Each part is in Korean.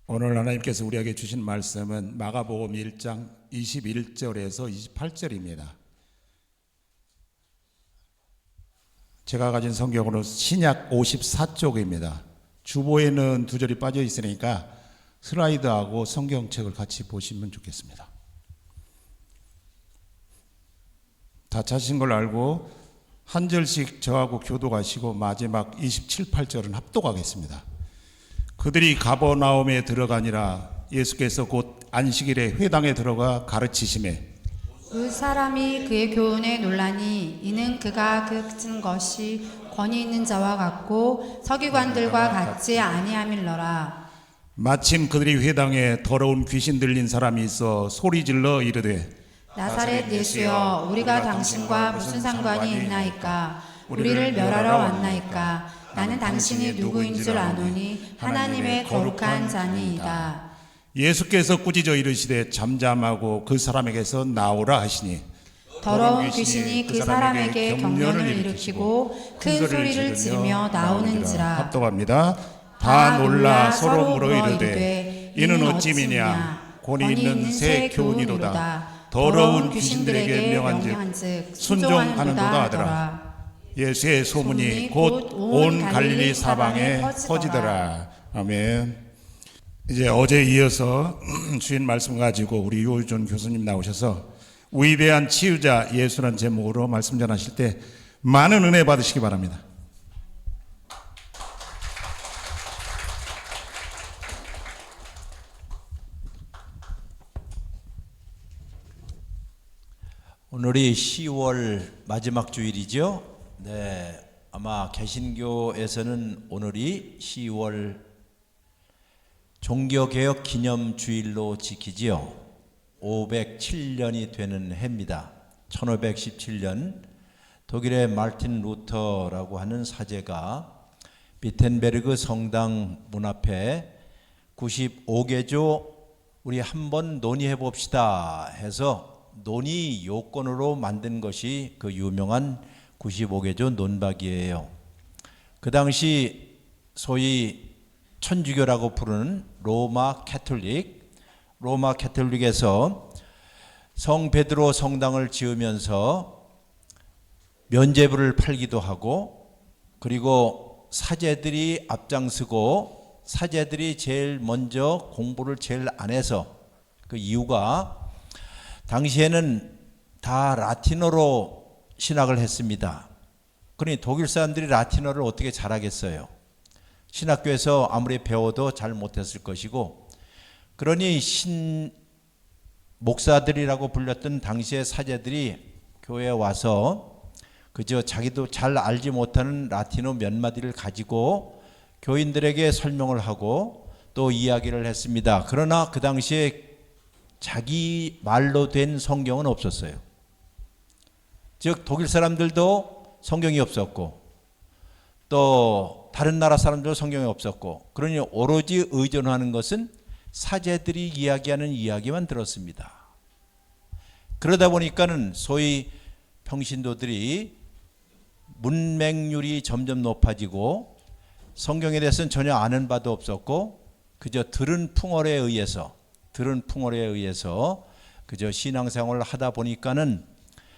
오늘 하나님께서 우리에게 주신 말씀은 마가복음 1장 21절에서 28절입니다. 제가 가진 성경으로 신약 54쪽입니다. 주보에는 두 절이 빠져 있으니까 슬라이드하고 성경책을 같이 보시면 좋겠습니다. 다 찾으신 걸 알고 한 절씩 저하고 교독하시고 마지막 27, 8절은 합독하겠습니다. 그들이 가버나움에 들어가니라. 예수께서 곧 안식일에 회당에 들어가 가르치시매 그 사람이 그의 교훈에 놀라니 이는 그가 그친 것이 권위 있는 자와 같고 서기관들과 같지 아니함일러라. 마침 그들이 회당에 더러운 귀신 들린 사람이 있어 소리질러 이르되 나사렛 예수여, 우리가 당신과 무슨 상관이 있나이까? 우리를 멸하러 왔나이까? 나는 당신이 누구인 줄 아노니 하나님의 거룩한 자니이다. 예수께서 꾸짖어 이르시되 잠잠하고 그 사람에게서 나오라 하시니 더러운 귀신이 그 사람에게 경련을 일으키고 큰 소리를 지르며 나오는지라. 합독합니다. 다 놀라 서로 물어 이르되 이는 어찌미냐? 권위 있는 새 교훈이로다. 더러운 귀신들에게 명한즉 순종하는도다 하더라. 예수의 소문이 곧 온 갈릴리 사방에 퍼지더라. 아멘. 이제 어제 이어서 주인 말씀 가지고 우리 유호준 교수님 나오셔서 위대한 치유자 예수라는 제목으로 말씀 전하실 때 많은 은혜 받으시기 바랍니다. 오늘이 10월 마지막 주일이죠. 네, 아마 개신교에서는 오늘이 10월 종교개혁 기념주일로 지키지요. 507년이 되는 해입니다. 1517년 독일의 마르틴 루터라고 하는 사제가 비텐베르그 성당 문 앞에 95개조 우리 한번 논의해 봅시다 해서 논의 요건으로 만든 것이 그 유명한 95개조 논박이에요. 그 당시 소위 천주교라고 부르는 로마 캐톨릭에서 성 베드로 성당을 지으면서 면죄부를 팔기도 하고, 그리고 사제들이 앞장서고 사제들이 제일 먼저 공부를 제일 안 해서, 그 이유가 당시에는 다 라틴어로 신학을 했습니다. 그러니 독일 사람들이 라틴어를 어떻게 잘하겠어요? 신학교에서 아무리 배워도 잘 못했을 것이고, 그러니 목사들이라고 불렸던 당시의 사제들이 교회에 와서 그저 자기도 잘 알지 못하는 라틴어 몇 마디를 가지고 교인들에게 설명을 하고 또 이야기를 했습니다. 그러나 그 당시에 자기 말로 된 성경은 없었어요. 즉 독일 사람들도 성경이 없었고 또 다른 나라 사람들도 성경이 없었고, 그러니 오로지 의존하는 것은 사제들이 이야기하는 이야기만 들었습니다. 그러다 보니까는 소위 평신도들이 문맹률이 점점 높아지고 성경에 대해서는 전혀 아는 바도 없었고 그저 들은 풍월에 의해서 그저 신앙생활을 하다 보니까는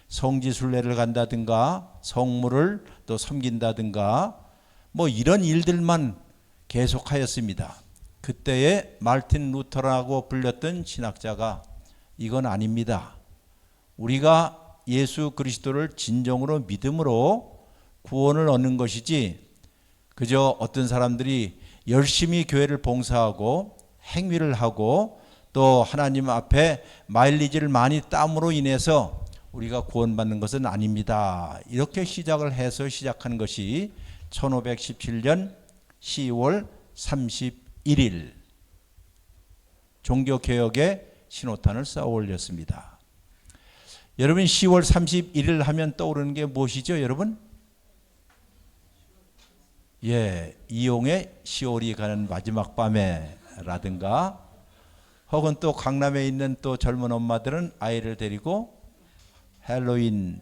성지순례를 간다든가 성물을 또 섬긴다든가 뭐 이런 일들만 계속하였습니다. 그때에 마르틴 루터라고 불렸던 신학자가 이건 아닙니다. 우리가 예수 그리스도를 진정으로 믿음으로 구원을 얻는 것이지 그저 어떤 사람들이 열심히 교회를 봉사하고 행위를 하고 또 하나님 앞에 마일리지를 많이 땀으로 인해서 우리가 구원받는 것은 아닙니다. 이렇게 시작을 해서 시작한 것이 1517년 10월 31일 종교개혁의 신호탄을 쌓아 올렸습니다. 여러분 10월 31일 하면 떠오르는 게 무엇이죠, 여러분? 예, 이용의 10월이 가는 마지막 밤에 라든가, 혹은 또 강남에 있는 또 젊은 엄마들은 아이를 데리고 헬로윈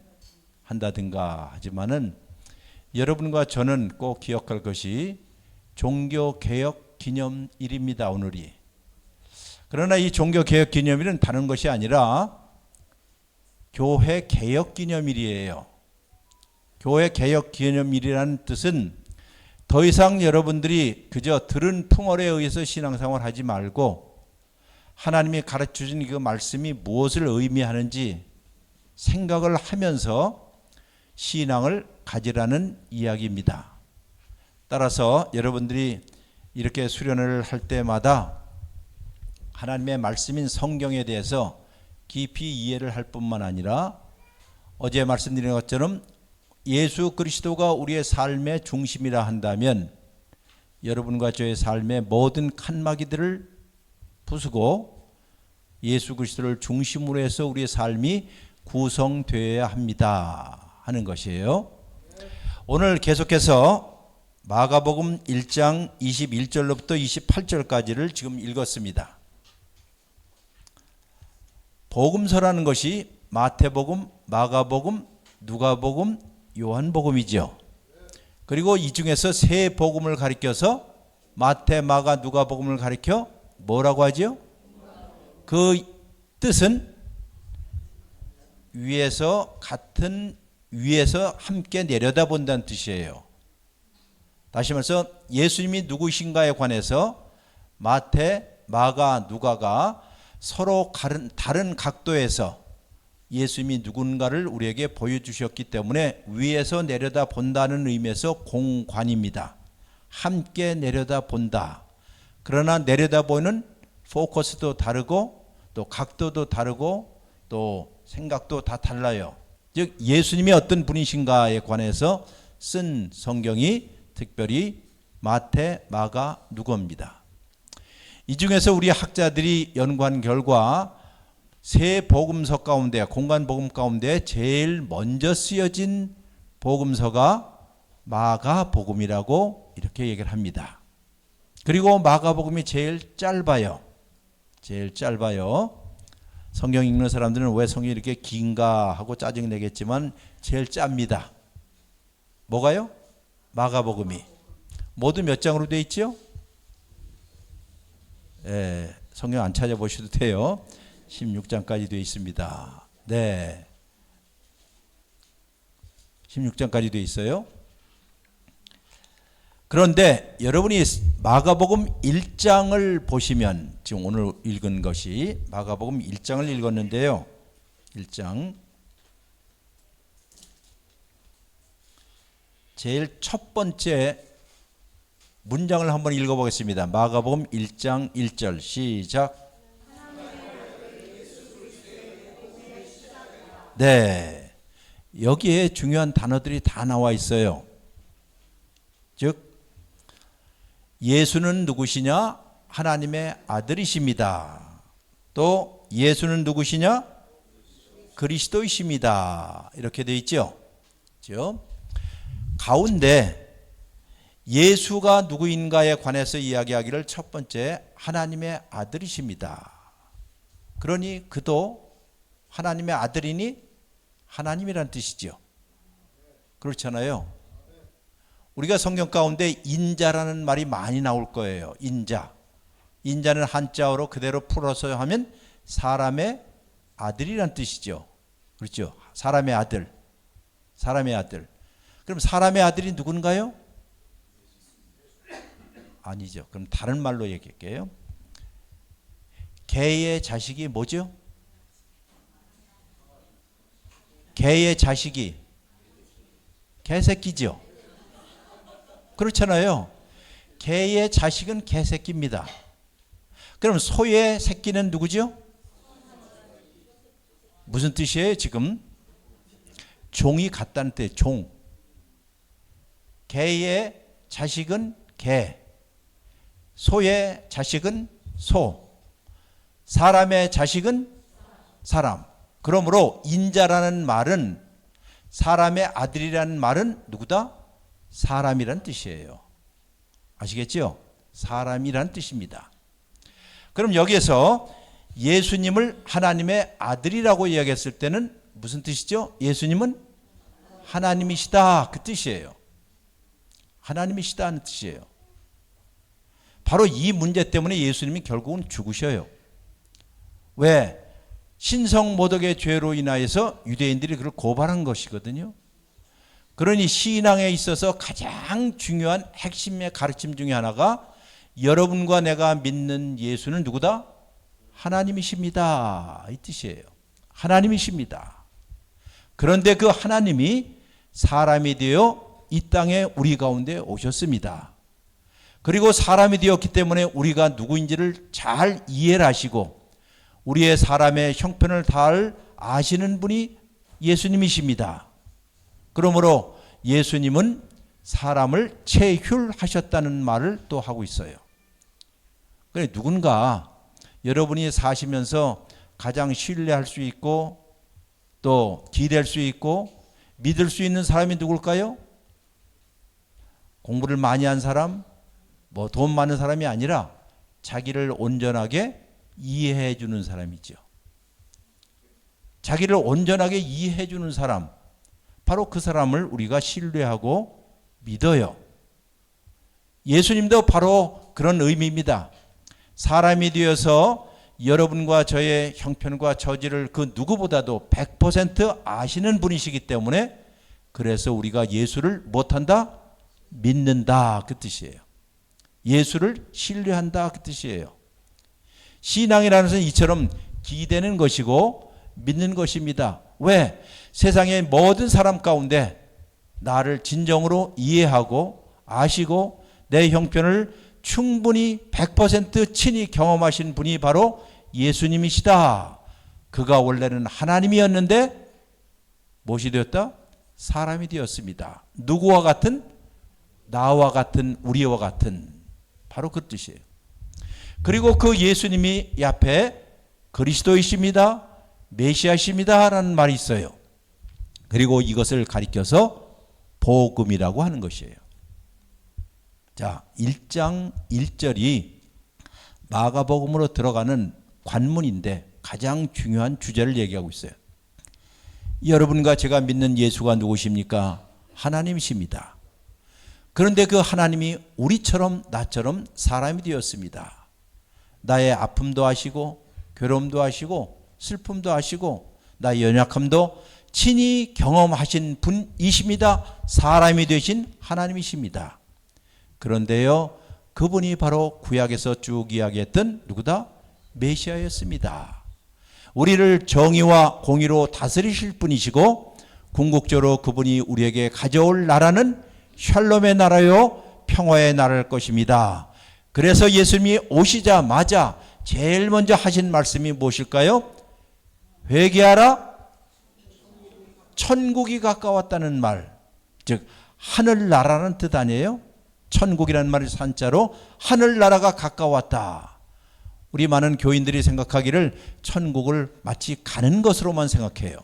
한다든가 하지만은 여러분과 저는 꼭 기억할 것이 종교개혁 기념일입니다. 오늘이 그러나 이 종교개혁기념일은 다른 것이 아니라 교회 개혁기념일이에요. 교회 개혁기념일이라는 뜻은 더 이상 여러분들이 그저 들은 풍월에 의해서 신앙생활 하지 말고 하나님이 가르쳐준 그 말씀이 무엇을 의미하는지 생각을 하면서 신앙을 가지라는 이야기입니다. 따라서 여러분들이 이렇게 수련을 할 때마다 하나님의 말씀인 성경에 대해서 깊이 이해를 할 뿐만 아니라 어제 말씀드린 것처럼 예수 그리스도가 우리의 삶의 중심이라 한다면 여러분과 저의 삶의 모든 칸막이들을 부수고 예수 그리스도를 중심으로 해서 우리의 삶이 구성되어야 합니다 하는 것이에요. 오늘 계속해서 마가복음 1장 21절로부터 28절까지를 지금 읽었습니다. 복음서라는 것이 마태복음, 마가복음, 누가복음, 요한복음이죠. 그리고 이 중에서 세 복음을 가리켜서 마태, 마가, 누가복음을 가리켜 뭐라고 하죠? 그 뜻은 위에서 함께 내려다본다는 뜻이에요. 다시 말해서 예수님이 누구신가에 관해서 마태, 마가, 누가가 서로 다른 각도에서 예수님이 누군가를 우리에게 보여주셨기 때문에 위에서 내려다 본다는 의미에서 공관입니다. 함께 내려다 본다. 그러나 내려다 보는 포커스도 다르고 또 각도도 다르고 또 생각도 다 달라요. 즉 예수님이 어떤 분이신가에 관해서 쓴 성경이 특별히 마태, 마가, 누가입니다. 이 중에서 우리 학자들이 연구한 결과 세 복음서 가운데, 공간 복음 가운데 제일 먼저 쓰여진 복음서가 마가복음이라고 이렇게 얘기를 합니다. 그리고 마가복음이 제일 짧아요. 성경 읽는 사람들은 왜 성경이 이렇게 긴가 하고 짜증내겠지만 제일 짭니다. 뭐가요? 마가복음이. 모두 몇 장으로 되어 있죠? 성경 안 찾아보셔도 돼요. 16장까지 되어 있습니다. 네. 16장까지 되어 있어요. 그런데 여러분이 마가복음 1장을 보시면 지금 오늘 읽은 것이 마가복음 1장을 읽었는데요. 1장 제일 첫 번째 문장을 한번 읽어보겠습니다. 마가복음 1장 1절 시작. 네, 여기에 중요한 단어들이 다 나와 있어요. 즉 예수는 누구시냐? 하나님의 아들이십니다. 또 예수는 누구시냐? 그리스도이십니다. 이렇게 되어 있죠. 그렇죠? 가운데 예수가 누구인가에 관해서 이야기하기를 첫 번째 하나님의 아들이십니다. 그러니 그도 하나님의 아들이니 하나님이란 뜻이죠. 그렇잖아요. 우리가 성경 가운데 인자라는 말이 많이 나올 거예요. 인자는 한자어로 그대로 풀어서 하면 사람의 아들이란 뜻이죠. 그렇죠. 사람의 아들. 그럼 사람의 아들이 누군가요? 아니죠. 그럼 다른 말로 얘기할게요. 개의 자식이 뭐죠? 개의 자식이 개새끼죠. 그렇잖아요. 개의 자식은 개새끼입니다. 그럼 소의 새끼는 누구죠? 무슨 뜻이에요 지금? 종이 같다는 뜻. 종. 개의 자식은 개. 소의 자식은 소. 사람의 자식은 사람. 그러므로 인자라는 말은 사람의 아들이라는 말은 누구다? 사람이란 뜻이에요. 아시겠죠? 사람이란 뜻입니다. 그럼 여기에서 예수님을 하나님의 아들이라고 이야기했을 때는 무슨 뜻이죠? 예수님은 하나님이시다 그 뜻이에요. 하나님이시다는 뜻이에요. 바로 이 문제 때문에 예수님이 결국은 죽으셔요. 왜? 신성 모독의 죄로 인하여서 유대인들이 그를 고발한 것이거든요. 그러니 신앙에 있어서 가장 중요한 핵심의 가르침 중에 하나가 여러분과 내가 믿는 예수는 누구다? 하나님이십니다. 이 뜻이에요. 하나님이십니다. 그런데 그 하나님이 사람이 되어 이 땅에 우리 가운데 오셨습니다. 그리고 사람이 되었기 때문에 우리가 누구인지를 잘 이해를 하시고 우리의 사람의 형편을 잘 아시는 분이 예수님이십니다. 그러므로 예수님은 사람을 체휼하셨다는 말을 또 하고 있어요. 그래, 누군가 여러분이 사시면서 가장 신뢰할 수 있고 또 기댈 수 있고 믿을 수 있는 사람이 누굴까요? 공부를 많이 한 사람, 뭐 돈 많은 사람이 아니라 자기를 온전하게 이해해 주는 사람이죠. 자기를 온전하게 이해해 주는 사람, 바로 그 사람을 우리가 신뢰하고 믿어요. 예수님도 바로 그런 의미입니다. 사람이 되어서 여러분과 저의 형편과 처지를 그 누구보다도 100% 아시는 분이시기 때문에 그래서 우리가 예수를 못한다? 믿는다, 그 뜻이에요. 예수를 신뢰한다, 그 뜻이에요. 신앙이라는 것은 이처럼 기대는 것이고 믿는 것입니다. 왜? 세상의 모든 사람 가운데 나를 진정으로 이해하고 아시고 내 형편을 충분히 100% 친히 경험하신 분이 바로 예수님이시다. 그가 원래는 하나님이었는데 무엇이 되었다? 사람이 되었습니다. 누구와 같은? 나와 같은, 우리와 같은, 바로 그 뜻이에요. 그리고 그 예수님이 이 앞에 그리스도이십니다, 메시아십니다 라는 말이 있어요. 그리고 이것을 가리켜서 복음이라고 하는 것이에요. 자, 1장 1절이 마가복음으로 들어가는 관문인데 가장 중요한 주제를 얘기하고 있어요. 여러분과 제가 믿는 예수가 누구십니까? 하나님이십니다. 그런데 그 하나님이 우리처럼 나처럼 사람이 되었습니다. 나의 아픔도 아시고 괴로움도 아시고 슬픔도 아시고 나의 연약함도 친히 경험하신 분이십니다. 사람이 되신 하나님이십니다. 그런데요, 그분이 바로 구약에서 쭉 이야기했던 누구다? 메시아였습니다. 우리를 정의와 공의로 다스리실 분이시고 궁극적으로 그분이 우리에게 가져올 나라는 샬롬의 나라요 평화의 나라일 것입니다. 그래서 예수님이 오시자마자 제일 먼저 하신 말씀이 무엇일까요? 회개하라, 천국이 가까웠다는 말, 즉 하늘나라는 뜻 아니에요? 천국이라는 말이 산자로 하늘나라가 가까웠다. 우리 많은 교인들이 생각하기를 천국을 마치 가는 것으로만 생각해요.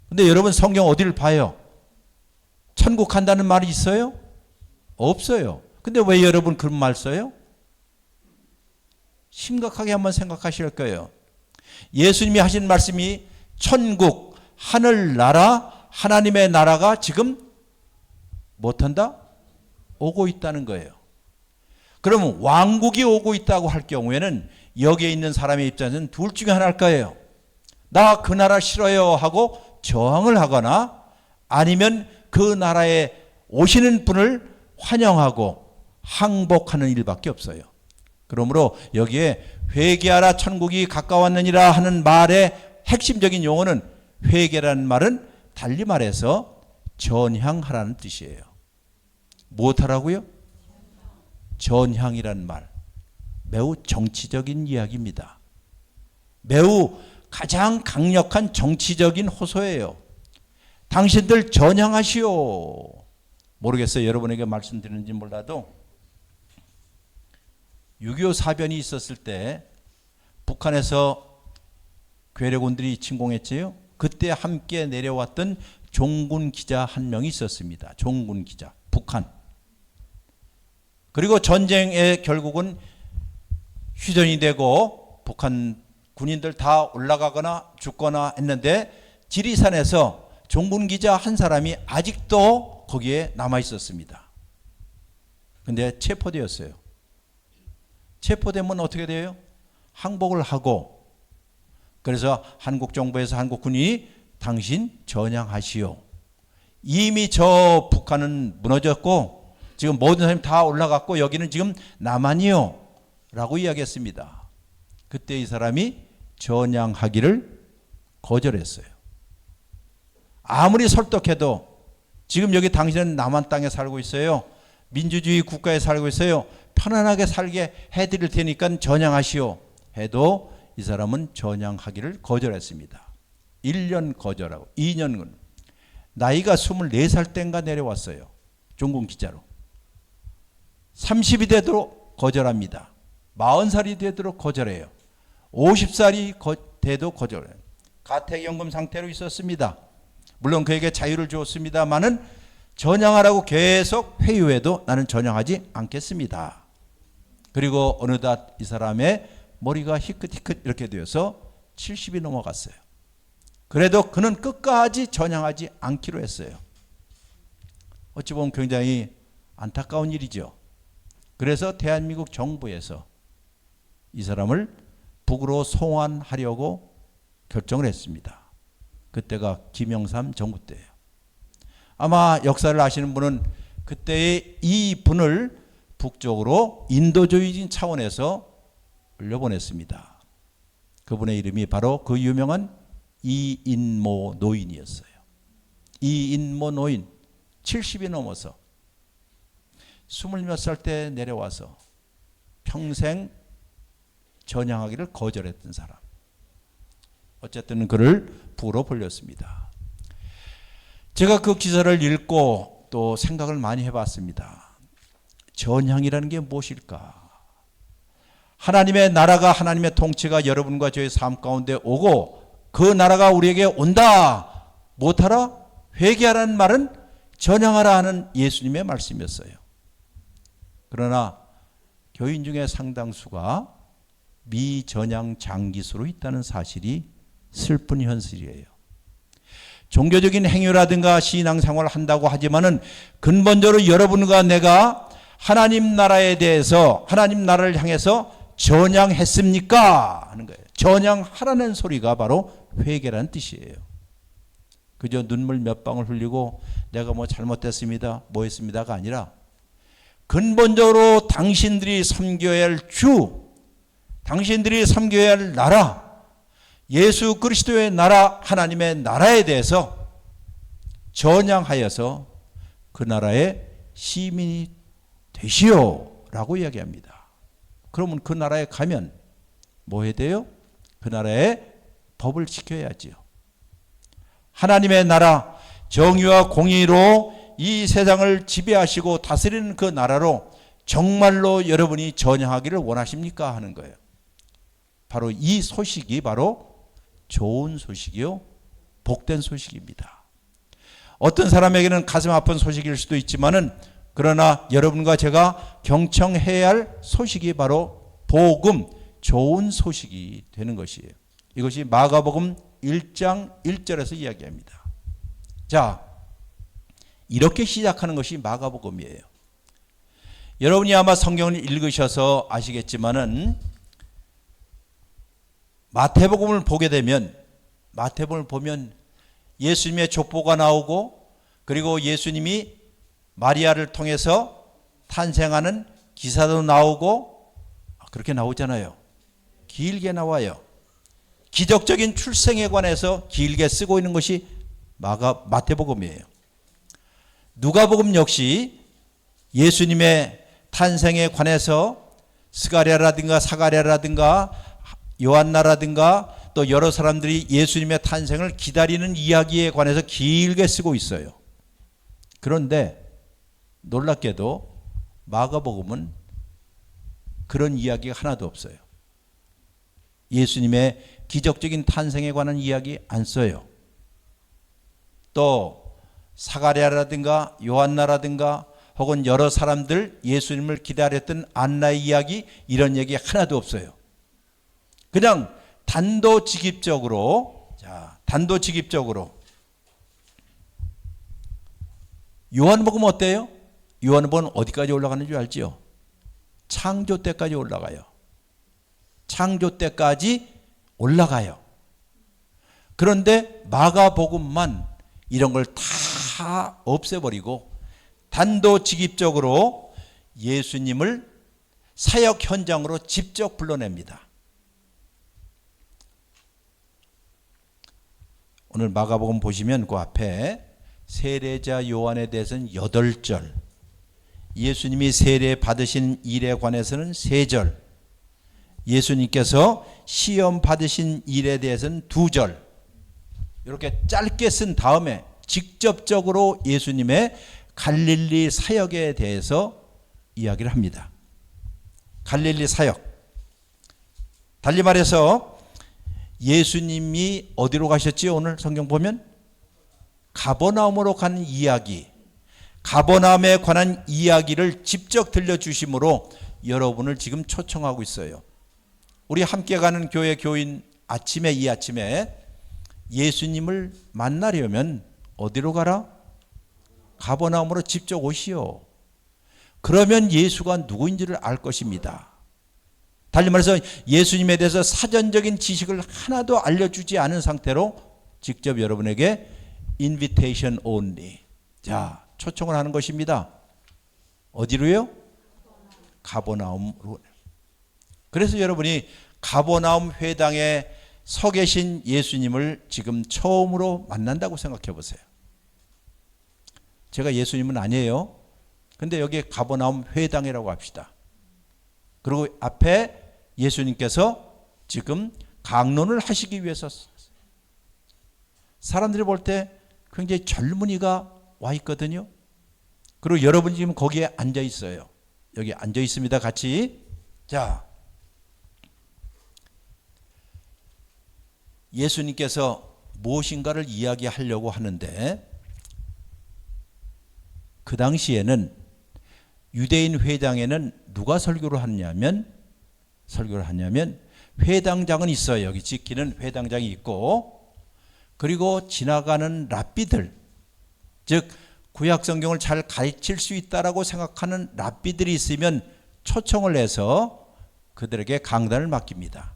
근데 여러분 성경 어디를 봐요? 천국 간다는 말이 있어요? 없어요. 근데 왜 여러분 그런 말 써요? 심각하게 한번 생각하실 거예요. 예수님이 하신 말씀이 천국, 하늘나라, 하나님의 나라가 지금 못한다? 오고 있다는 거예요. 그러면 왕국이 오고 있다고 할 경우에는 여기에 있는 사람의 입장에서는 둘 중에 하나일 거예요. 나 그 나라 싫어요 하고 저항을 하거나 아니면 그 나라에 오시는 분을 환영하고 항복하는 일밖에 없어요. 그러므로 여기에 회개하라 천국이 가까웠느니라 하는 말의 핵심적인 용어는 회개라는 말은 달리 말해서 전향하라는 뜻이에요. 무엇하라고요? 전향이라는 말. 매우 정치적인 이야기입니다. 매우 가장 강력한 정치적인 호소예요. 당신들 전향하시오. 모르겠어요. 여러분에게 말씀드리는지 몰라도 6.25 사변이 있었을 때 북한에서 괴뢰군들이 침공했지요. 그때 함께 내려왔던 종군 기자 한 명이 있었습니다. 종군 기자, 북한. 그리고 전쟁에 결국은 휴전이 되고 북한 군인들 다 올라가거나 죽거나 했는데 지리산에서 종군 기자 한 사람이 아직도 거기에 남아 있었습니다. 근데 체포되었어요. 체포되면 어떻게 돼요? 항복을 하고 그래서 한국 정부에서 한국군이 당신 전향하시오. 이미 저 북한은 무너졌고 지금 모든 사람이 다 올라갔고 여기는 지금 남한이요 라고 이야기했습니다. 그때 이 사람이 전향하기를 거절했어요. 아무리 설득해도 지금 여기 당신은 남한 땅에 살고 있어요. 민주주의 국가에 살고 있어요. 편안하게 살게 해드릴 테니까 전향하시오 해도 이 사람은 전향하기를 거절했습니다. 1년 거절하고 2년은 나이가 24살 땐가 내려왔어요. 종군 기자로. 30이 되도록 거절합니다. 40살이 되도록 거절해요. 50살이 돼도 거절해요. 가택연금 상태로 있었습니다. 물론 그에게 자유를 주었습니다마는 전향하라고 계속 회유해도 나는 전향하지 않겠습니다. 그리고 어느덧 이 사람의 머리가 희끗희끗 이렇게 되어서 70이 넘어갔어요. 그래도 그는 끝까지 전향하지 않기로 했어요. 어찌 보면 굉장히 안타까운 일이죠. 그래서 대한민국 정부에서 이 사람을 북으로 송환하려고 결정을 했습니다. 그때가 김영삼 정부 때예요. 아마 역사를 아시는 분은 그때의 이 분을 북쪽으로 인도주의적인 차원에서 올려보냈습니다. 그분의 이름이 바로 그 유명한 이인모 노인이었어요. 이인모 노인 70이 넘어서 20몇 살 때 내려와서 평생 전향하기를 거절했던 사람. 어쨌든 그를 북으로 보냈습니다. 제가 그 기사를 읽고 또 생각을 많이 해봤습니다. 전향이라는 게 무엇일까? 하나님의 나라가, 하나님의 통치가 여러분과 저의 삶 가운데 오고 그 나라가 우리에게 온다. 못하라? 회개하라는 말은 전향하라 하는 예수님의 말씀이었어요. 그러나 교인 중에 상당수가 미전향 장기수로 있다는 사실이 슬픈 현실이에요. 종교적인 행위라든가 신앙생활을 한다고 하지만은 근본적으로 여러분과 내가 하나님 나라에 대해서 하나님 나라를 향해서 전향했습니까? 하는 거예요. 전향하라는 소리가 바로 회개라는 뜻이에요. 그저 눈물 몇 방울 흘리고 내가 뭐 잘못됐습니다, 뭐 했습니다가 아니라 근본적으로 당신들이 섬겨야 할 주, 당신들이 섬겨야 할 나라, 예수 그리스도의 나라, 하나님의 나라에 대해서 전향하여서 그 나라의 시민이 되시오 라고 이야기합니다. 그러면 그 나라에 가면 뭐 해야 돼요? 그 나라의 법을 지켜야지요. 하나님의 나라, 정의와 공의로 이 세상을 지배하시고 다스리는 그 나라로 정말로 여러분이 전향하기를 원하십니까? 하는 거예요. 바로 이 소식이 바로 좋은 소식이요, 복된 소식입니다. 어떤 사람에게는 가슴 아픈 소식일 수도 있지만은 그러나 여러분과 제가 경청해야 할 소식이 바로 복음, 좋은 소식이 되는 것이에요. 이것이 마가복음 1장 1절에서 이야기합니다. 자, 이렇게 시작하는 것이 마가복음이에요. 여러분이 아마 성경을 읽으셔서 아시겠지만은 마태복음을 보게 되면 마태복음을 보면 예수님의 족보가 나오고 그리고 예수님이 마리아를 통해서 탄생하는 기사도 나오고 그렇게 나오잖아요. 길게 나와요. 기적적인 출생에 관해서 길게 쓰고 있는 것이 마태복음이에요. 누가복음 역시 예수님의 탄생에 관해서 스가랴라든가 사가랴라든가 요한나라든가 또 여러 사람들이 예수님의 탄생을 기다리는 이야기에 관해서 길게 쓰고 있어요. 그런데 놀랍게도 마가복음은 그런 이야기가 하나도 없어요. 예수님의 기적적인 탄생에 관한 이야기 안 써요. 또 사가랴라든가 요한나라든가 혹은 여러 사람들 예수님을 기다렸던 안나의 이야기 이런 얘기 하나도 없어요. 그냥 단도직입적으로 요한복음 어때요? 요한복음 어디까지 올라가는 줄 알지요? 창조 때까지 올라가요. 창조 때까지 올라가요. 그런데 마가복음만 이런 걸 다 없애버리고 단도직입적으로 예수님을 사역 현장으로 직접 불러냅니다. 오늘 마가복음 보시면 그 앞에 세례자 요한에 대해서는 8절, 예수님이 세례 받으신 일에 관해서는 3절, 예수님께서 시험 받으신 일에 대해서는 2절, 이렇게 짧게 쓴 다음에 직접적으로 예수님의 갈릴리 사역에 대해서 이야기를 합니다. 갈릴리 사역. 달리 말해서 예수님이 어디로 가셨지요? 오늘 성경 보면 가버나움으로 가는 이야기, 가버나움에 관한 이야기를 직접 들려주심으로 여러분을 지금 초청하고 있어요. 우리 함께 가는 교회 교인 이 아침에 예수님을 만나려면 어디로 가라? 가버나움으로 직접 오시오. 그러면 예수가 누구인지를 알 것입니다. 달리 말해서 예수님에 대해서 사전적인 지식을 하나도 알려주지 않은 상태로 직접 여러분에게 invitation only, 자, 초청을 하는 것입니다. 어디로요? 가버나움으로. 그래서 여러분이 가버나움 회당에 서 계신 예수님을 지금 처음으로 만난다고 생각해 보세요. 제가 예수님은 아니에요. 근데 여기 가버나움 회당이라고 합시다. 그리고 앞에 예수님께서 지금 강론을 하시기 위해서 사람들이 볼 때 굉장히 젊은이가 와 있거든요. 그리고 여러분 지금 거기에 앉아 있어요. 여기 앉아 있습니다. 같이. 자, 예수님께서 무엇인가를 이야기하려고 하는데 그 당시에는 유대인 회당에는 누가 설교를 하냐면 회당장은 있어요. 여기 지키는 회당장이 있고, 그리고 지나가는 랍비들, 즉 구약 성경을 잘 가르칠 수 있다라고 생각하는 랍비들이 있으면 초청을 해서 그들에게 강단을 맡깁니다.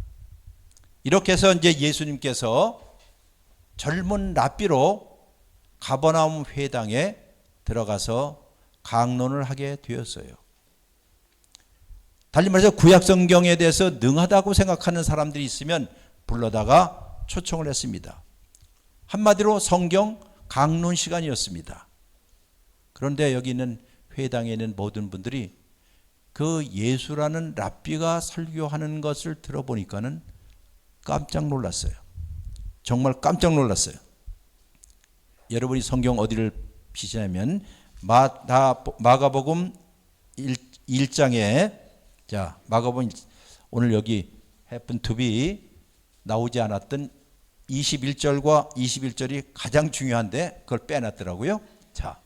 이렇게 해서 이제 예수님께서 젊은 랍비로 가버나움 회당에 들어가서 강론을 하게 되었어요. 달리 말해서 구약 성경에 대해서 능하다고 생각하는 사람들이 있으면 불러다가 초청을 했습니다. 한마디로 성경 강론 시간이었습니다. 그런데 여기 있는 회당에 있는 모든 분들이 그 예수라는 랍비가 설교하는 것을 들어보니까는 깜짝 놀랐어요. 정말 깜짝 놀랐어요. 여러분이 성경 어디를 피시냐면 마가복음 1장에, 자, 마가복음 오늘 여기 happen to be 나오지 않았던 21절과 21절이 가장 중요한데 그걸 빼놨더라고요. 자,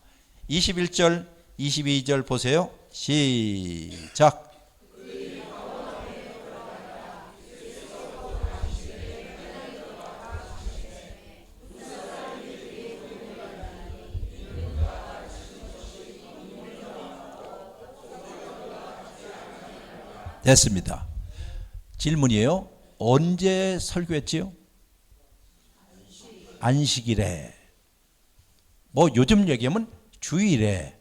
21절, 22절 보세요. 시작. 됐습니다. 질문이에요. 언제 설교했지요? 안식일에. 뭐 요즘 얘기하면 주일에.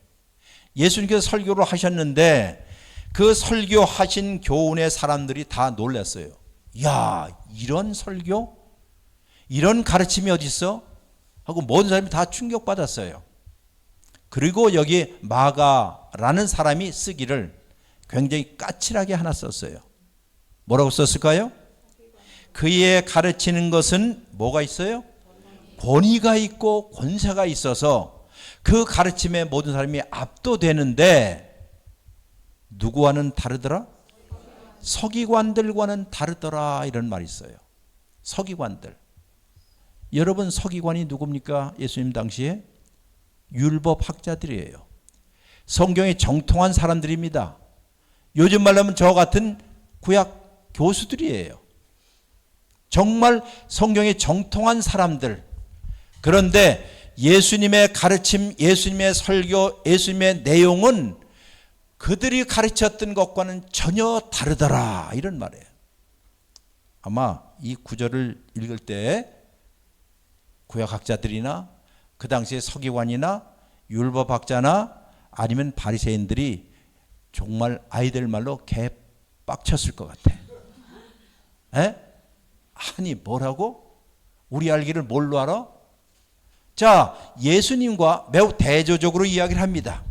예수님께서 설교를 하셨는데 그 설교하신 교훈의 사람들이 다 놀랐어요. 야, 이런 설교? 이런 가르침이 어디 있어? 하고 모든 사람이 다 충격받았어요. 그리고 여기 마가라는 사람이 쓰기를 굉장히 까칠하게 하나 썼어요. 뭐라고 썼을까요? 그의 가르치는 것은 뭐가 있어요? 권위가 있고 권세가 있어서 그 가르침에 모든 사람이 압도되는데 누구와는 다르더라? 서기관들과는 다르더라, 이런 말이 있어요. 서기관들. 여러분, 서기관이 누굽니까? 예수님 당시에 율법학자들이에요. 성경에 정통한 사람들입니다. 요즘 말로 하면 저 같은 구약 교수들이에요. 정말 성경에 정통한 사람들. 그런데 예수님의 가르침, 예수님의 설교, 예수님의 내용은 그들이 가르쳤던 것과는 전혀 다르더라, 이런 말이에요. 아마 이 구절을 읽을 때 구약학자들이나 그 당시의 서기관이나 율법학자나 아니면 바리새인들이 정말 아이들 말로 개빡쳤을 것 같아. 에? 아니 뭐라고? 우리 알기를 뭘로 알아? 자, 예수님과 매우 대조적으로 이야기를 합니다.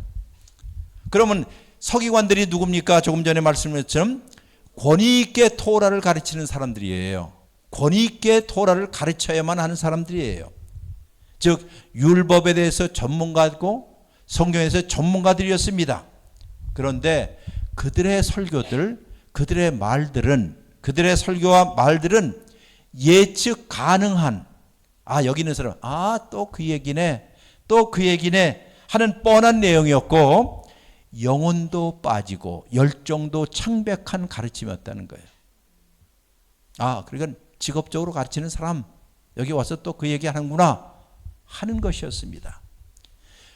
그러면 서기관들이 누굽니까? 조금 전에 말씀드렸처럼 권위 있게 토라를 가르치는 사람들이에요. 권위 있게 토라를 가르쳐야만 하는 사람들이에요. 즉 율법에 대해서 전문가고 성경에서 전문가들이었습니다. 그런데 그들의 설교들, 그들의 말들은, 그들의 설교와 말들은 예측 가능한, 여기 있는 사람, 또 그 얘기네, 또 그 얘기네 하는 뻔한 내용이었고 영혼도 빠지고 열정도 창백한 가르침이었다는 거예요. 그러니까 직업적으로 가르치는 사람 여기 와서 또 그 얘기 하는구나 하는 것이었습니다.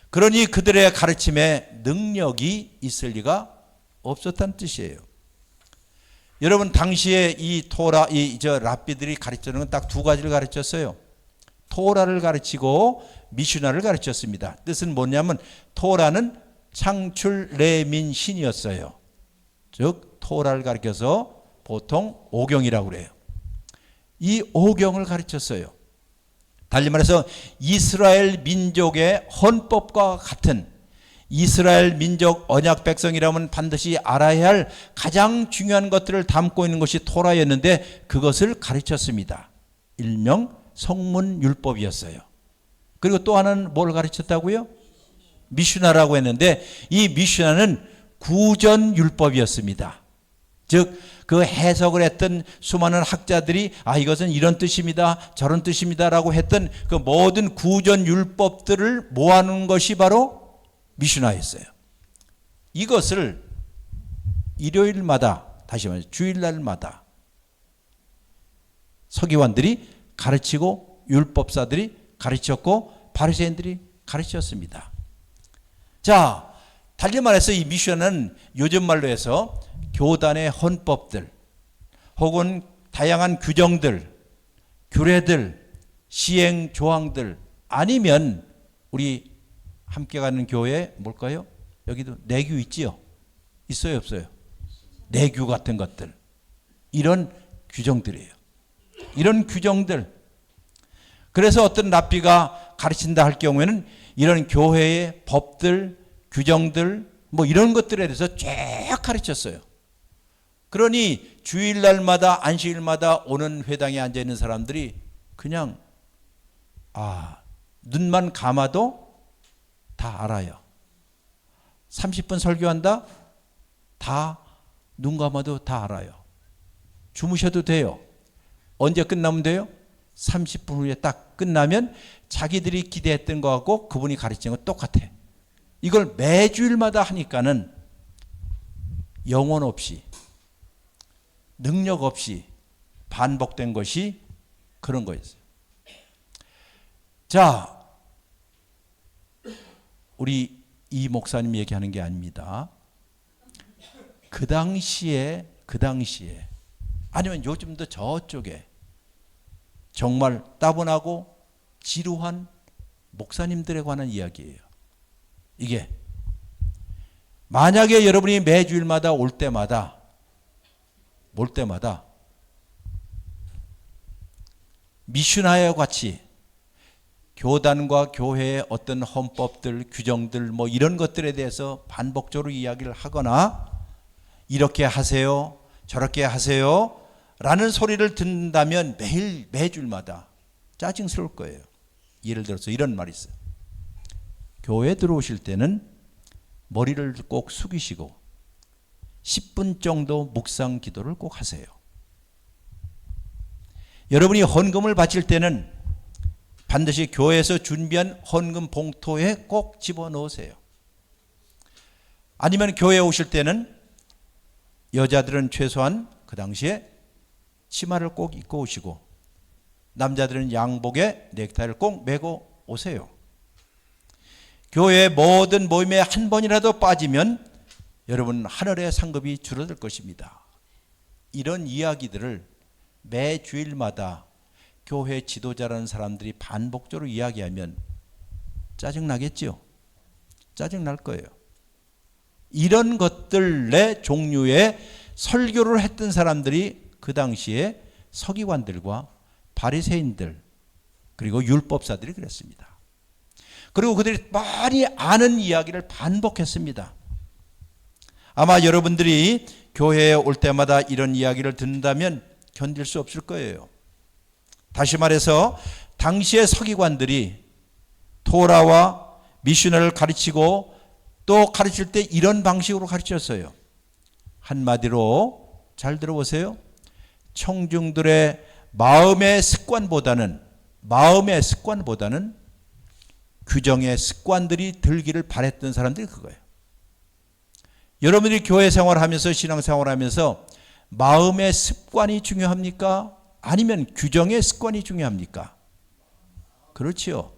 그러니 그들의 가르침에 능력이 있을 리가 없었다는 뜻이에요. 여러분 당시에 이 토라, 랍비들이 가르치는 건 딱 두 가지를 가르쳤어요. 토라를 가르치고 미슈나를 가르쳤습니다. 뜻은 뭐냐면 토라는 창출 레민 신이었어요. 즉 토라를 가르쳐서 보통 오경이라고 그래요. 이 오경을 가르쳤어요. 달리 말해서 이스라엘 민족의 헌법과 같은, 이스라엘 민족 언약 백성이라면 반드시 알아야 할 가장 중요한 것들을 담고 있는 것이 토라였는데 그것을 가르쳤습니다. 일명 성문율법이었어요. 그리고 또 하나는 뭘 가르쳤다고요? 미슈나라고 했는데 이 미슈나는 구전율법이었습니다. 즉 그 해석을 했던 수많은 학자들이 이것은 이런 뜻입니다, 저런 뜻입니다라고 했던 그 모든 구전율법들을 모아놓은 것이 바로 미슈나였어요. 이것을 일요일마다, 다시 말해서 주일날마다 서기관들이 가르치고 율법사들이 가르쳤고 바리새인들이 가르쳤습니다. 자, 달리 말해서 이 미슈나는 요즘 말로 해서 교단의 헌법들 혹은 다양한 규정들, 규례들, 시행 조항들 아니면 우리 함께 가는 교회 뭘까요? 여기도 내규 있지요? 있어요, 없어요? 내규 같은 것들, 이런 규정들이에요. 이런 규정들. 그래서 어떤 랍비가 가르친다 할 경우에는 이런 교회의 법들, 규정들 이런 것들에 대해서 쭉 가르쳤어요. 그러니 주일날마다 안식일마다 오는 회당에 앉아있는 사람들이 그냥 눈만 감아도 다 알아요. 30분 설교한다? 다 눈 감아도 다 알아요. 주무셔도 돼요. 언제 끝나면 돼요? 30분 후에 딱 끝나면 자기들이 기대했던 거하고 그분이 가르치는 거 똑같아. 이걸 매주일마다 하니까는 영혼 없이, 능력 없이 반복된 것이 그런 거였어요. 자, 우리 이 목사님 얘기하는 게 아닙니다. 그 당시에 아니면 요즘도 저쪽에 정말 따분하고 지루한 목사님들에 관한 이야기예요. 이게 만약에 여러분이 매주일마다 올 때마다 미슈나와 같이 교단과 교회의 어떤 헌법들, 규정들 이런 것들에 대해서 반복적으로 이야기를 하거나 이렇게 하세요, 저렇게 하세요 라는 소리를 듣는다면 매주일마다 짜증스러울 거예요. 예를 들어서 이런 말이 있어요. 교회 들어오실 때는 머리를 꼭 숙이시고 10분 정도 묵상 기도를 꼭 하세요. 여러분이 헌금을 바칠 때는 반드시 교회에서 준비한 헌금 봉투에 꼭 집어넣으세요. 아니면 교회에 오실 때는 여자들은 최소한 그 당시에 치마를 꼭 입고 오시고 남자들은 양복에 넥타이를 꼭 매고 오세요. 교회의 모든 모임에 한 번이라도 빠지면 여러분 하늘의 상급이 줄어들 것입니다. 이런 이야기들을 매 주일마다 교회 지도자라는 사람들이 반복적으로 이야기하면 짜증나겠죠. 짜증날 거예요. 이런 것들의 종류의 설교를 했던 사람들이 그 당시에 서기관들과 바리새인들 그리고 율법사들이 그랬습니다. 그리고 그들이 많이 아는 이야기를 반복했습니다. 아마 여러분들이 교회에 올 때마다 이런 이야기를 듣는다면 견딜 수 없을 거예요. 다시 말해서 당시의 서기관들이 토라와 미션을 가르치고 또 가르칠 때 이런 방식으로 가르쳤어요. 한마디로 잘 들어보세요. 청중들의 마음의 습관보다는 규정의 습관들이 들기를 바랬던 사람들이 그거예요. 여러분들이 교회 생활하면서 신앙생활하면서 마음의 습관이 중요합니까? 아니면 규정의 습관이 중요합니까? 그렇지요.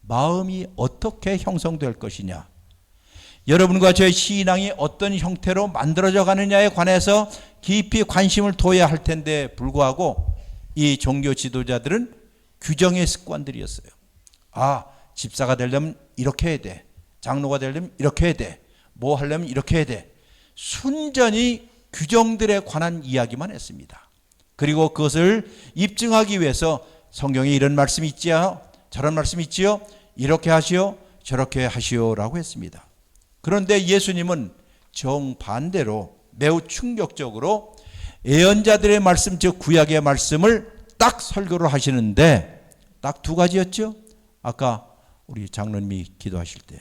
마음이 어떻게 형성될 것이냐. 여러분과 저의 신앙이 어떤 형태로 만들어져 가느냐에 관해서 깊이 관심을 둬야 할 텐데 불구하고 이 종교 지도자들은 규정의 습관들이었어요. 아, 집사가 되려면 이렇게 해야 돼. 장로가 되려면 이렇게 해야 돼. 뭐 하려면 이렇게 해야 돼. 순전히 규정들에 관한 이야기만 했습니다. 그리고 그것을 입증하기 위해서 성경에 이런 말씀이 있지요. 저런 말씀이 있지요. 이렇게 하시오. 저렇게 하시오라고 했습니다. 그런데 예수님은 정반대로 매우 충격적으로 예언자들의 말씀, 즉 구약의 말씀을 딱 설교를 하시는데 딱 두 가지였죠. 아까 우리 장로님이 기도하실 때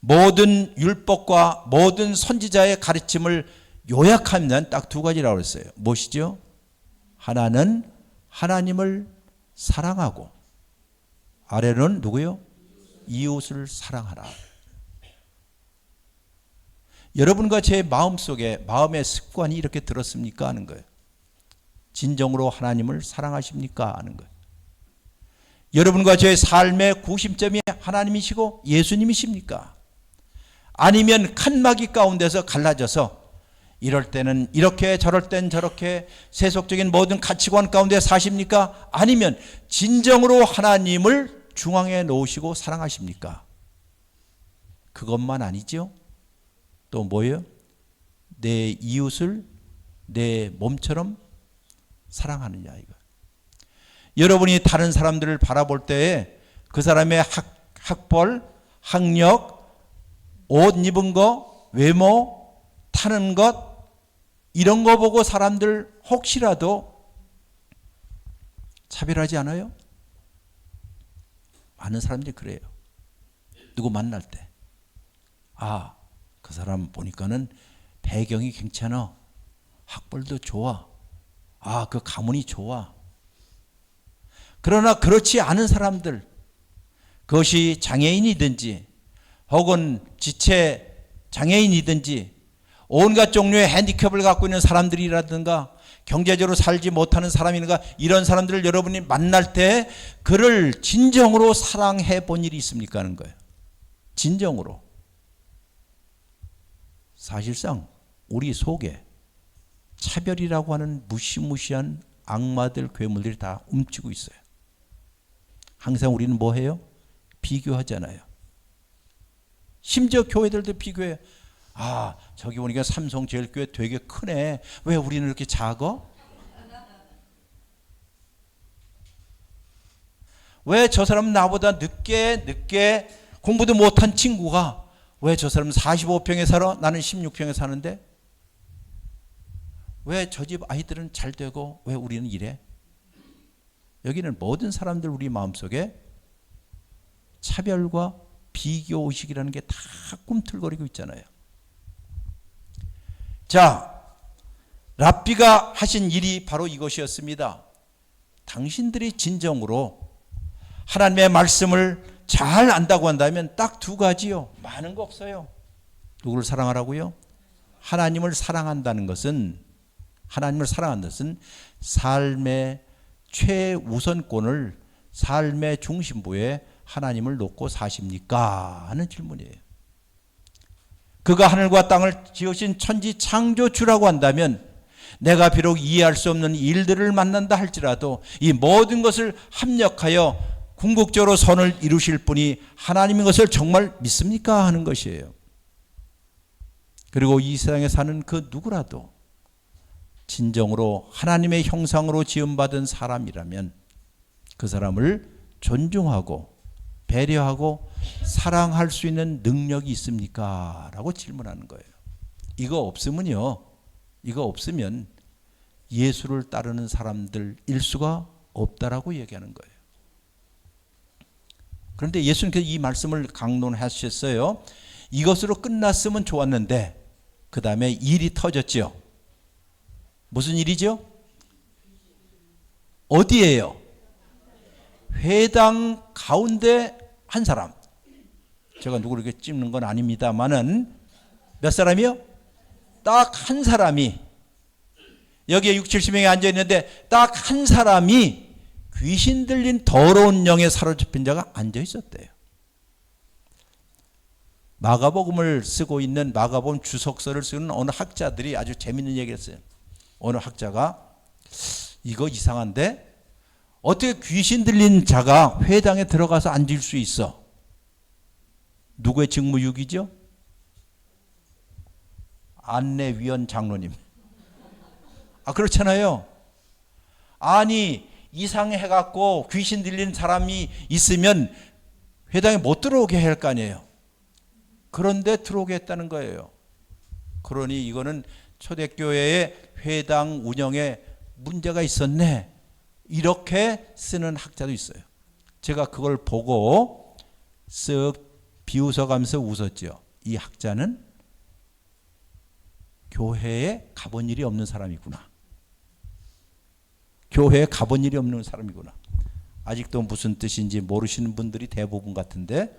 모든 율법과 모든 선지자의 가르침을 요약하면 딱 두 가지라고 했어요. 무엇이죠? 하나는 하나님을 사랑하고 아래는 누구요? 이웃을 사랑하라. 여러분과 제 마음속에 마음의 습관이 이렇게 들었습니까? 하는 거예요. 진정으로 하나님을 사랑하십니까? 하는 거예요. 여러분과 저의 삶의 구심점이 하나님이시고 예수님이십니까? 아니면 칸막이 가운데서 갈라져서 이럴 때는 이렇게 저럴 땐 저렇게 세속적인 모든 가치관 가운데 사십니까? 아니면 진정으로 하나님을 중앙에 놓으시고 사랑하십니까? 그것만 아니죠. 또 뭐예요? 내 이웃을 내 몸처럼 사랑하느냐 이거. 여러분이 다른 사람들을 바라볼 때에 그 사람의 학벌, 학력, 옷 입은 거, 외모, 타는 것 이런 거 보고 사람들 혹시라도 차별하지 않아요? 많은 사람들이 그래요. 누구 만날 때. 아, 그 사람 보니까는 배경이 괜찮아. 학벌도 좋아. 아, 그 가문이 좋아. 그러나 그렇지 않은 사람들, 그것이 장애인이든지 혹은 지체 장애인이든지 온갖 종류의 핸디캡을 갖고 있는 사람들이라든가 경제적으로 살지 못하는 사람이든가 이런 사람들을 여러분이 만날 때 그를 진정으로 사랑해 본 일이 있습니까? 하는 거예요. 진정으로. 사실상 우리 속에 차별이라고 하는 무시무시한 악마들, 괴물들이 다 움츠고 있어요. 항상 우리는 뭐 해요? 비교하잖아요. 심지어 교회들도 비교해요. 아, 저기 보니까 삼성제일교회 되게 크네. 왜 우리는 이렇게 작아? 왜 저 사람은 나보다 늦게 공부도 못한 친구가 왜 저 사람은 45평에 살아? 나는 16평에 사는데? 왜 저 집 아이들은 잘 되고 왜 우리는 이래? 여기는 모든 사람들 우리 마음속에 차별과 비교의식이라는 게 다 꿈틀거리고 있잖아요. 자, 랍비가 하신 일이 바로 이것이었습니다. 당신들이 진정으로 하나님의 말씀을 잘 안다고 한다면 딱 두 가지요. 많은 거 없어요. 누구를 사랑하라고요? 하나님을 사랑한다는 것은 삶의 최우선권을 삶의 중심부에 하나님을 놓고 사십니까? 하는 질문이에요. 그가 하늘과 땅을 지으신 천지 창조주라고 한다면 내가 비록 이해할 수 없는 일들을 만난다 할지라도 이 모든 것을 합력하여 궁극적으로 선을 이루실 분이 하나님인 것을 정말 믿습니까? 하는 것이에요. 그리고 이 세상에 사는 그 누구라도 진정으로 하나님의 형상으로 지음받은 사람이라면 그 사람을 존중하고 배려하고 사랑할 수 있는 능력이 있습니까? 라고 질문하는 거예요. 이거 없으면 예수를 따르는 사람들일 수가 없다라고 얘기하는 거예요. 그런데 예수님께서 이 말씀을 강론하셨어요. 이것으로 끝났으면 좋았는데 그 다음에 일이 터졌죠. 무슨 일이죠? 어디예요? 회당 가운데 한 사람. 제가 누구를 이렇게 찝는 건 아닙니다만은 몇 사람이요? 딱 한 사람이 여기에 60-70명이 앉아 있는데 딱 한 사람이 귀신 들린 더러운 영에 사로잡힌 자가 앉아 있었대요. 마가복음을 쓰고 있는 마가복음 주석서를 쓰는 어느 학자들이 아주 재밌는 얘기를 했어요. 어느 학자가 이거 이상한데 어떻게 귀신 들린 자가 회당에 들어가서 앉을 수 있어? 누구의 직무유기죠? 안내위원 장로님. 그렇잖아요. 아니 이상해갖고 귀신 들린 사람이 있으면 회당에 못 들어오게 할 거 아니에요. 그런데 들어오게 했다는 거예요. 그러니 이거는 초대교회의 회당 운영에 문제가 있었네. 이렇게 쓰는 학자도 있어요. 제가 그걸 보고 쓱 비웃어가면서 웃었죠. 이 학자는 교회에 가본 일이 없는 사람이구나. 교회에 가본 일이 없는 사람이구나. 아직도 무슨 뜻인지 모르시는 분들이 대부분 같은데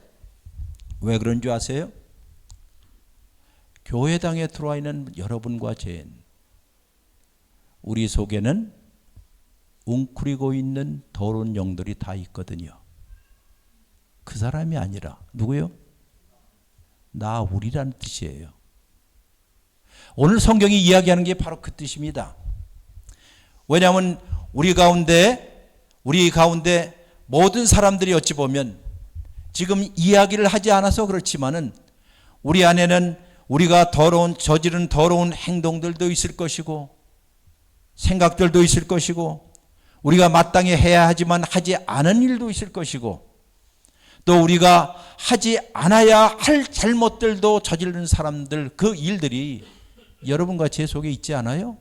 왜 그런 줄 아세요? 교회당에 들어와 있는 여러분과 저는 우리 속에는 웅크리고 있는 더러운 영들이 다 있거든요. 그 사람이 아니라 누구요? 나 우리라는 뜻이에요. 오늘 성경이 이야기하는 게 바로 그 뜻입니다. 왜냐하면 우리 가운데 모든 사람들이 어찌 보면 지금 이야기를 하지 않아서 그렇지만은 우리 안에는 우리가 저지른 더러운 행동들도 있을 것이고 생각들도 있을 것이고 우리가 마땅히 해야 하지만 하지 않은 일도 있을 것이고 또 우리가 하지 않아야 할 잘못들도 저지르는 사람들 그 일들이 여러분과 제 속에 있지 않아요?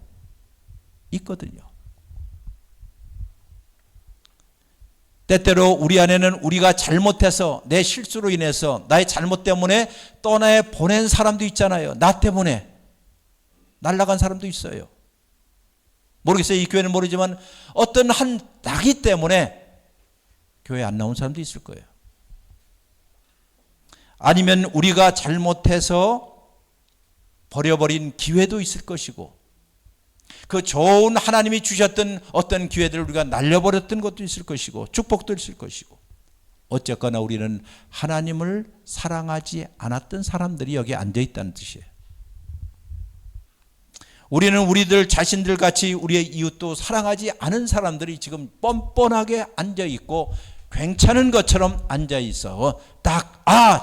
있거든요. 때때로 우리 안에는 우리가 잘못해서 내 실수로 인해서 나의 잘못 때문에 떠나 보낸 사람도 있잖아요. 나 때문에 날아간 사람도 있어요. 모르겠어요. 이 교회는 모르지만 어떤 한 낙이 때문에 교회 안 나온 사람도 있을 거예요. 아니면 우리가 잘못해서 버려버린 기회도 있을 것이고 그 좋은 하나님이 주셨던 어떤 기회들을 우리가 날려버렸던 것도 있을 것이고 축복도 있을 것이고 어쨌거나 우리는 하나님을 사랑하지 않았던 사람들이 여기 앉아있다는 뜻이에요. 우리는 우리들 자신들 같이 우리의 이웃도 사랑하지 않은 사람들이 지금 뻔뻔하게 앉아있고 괜찮은 것처럼 앉아있어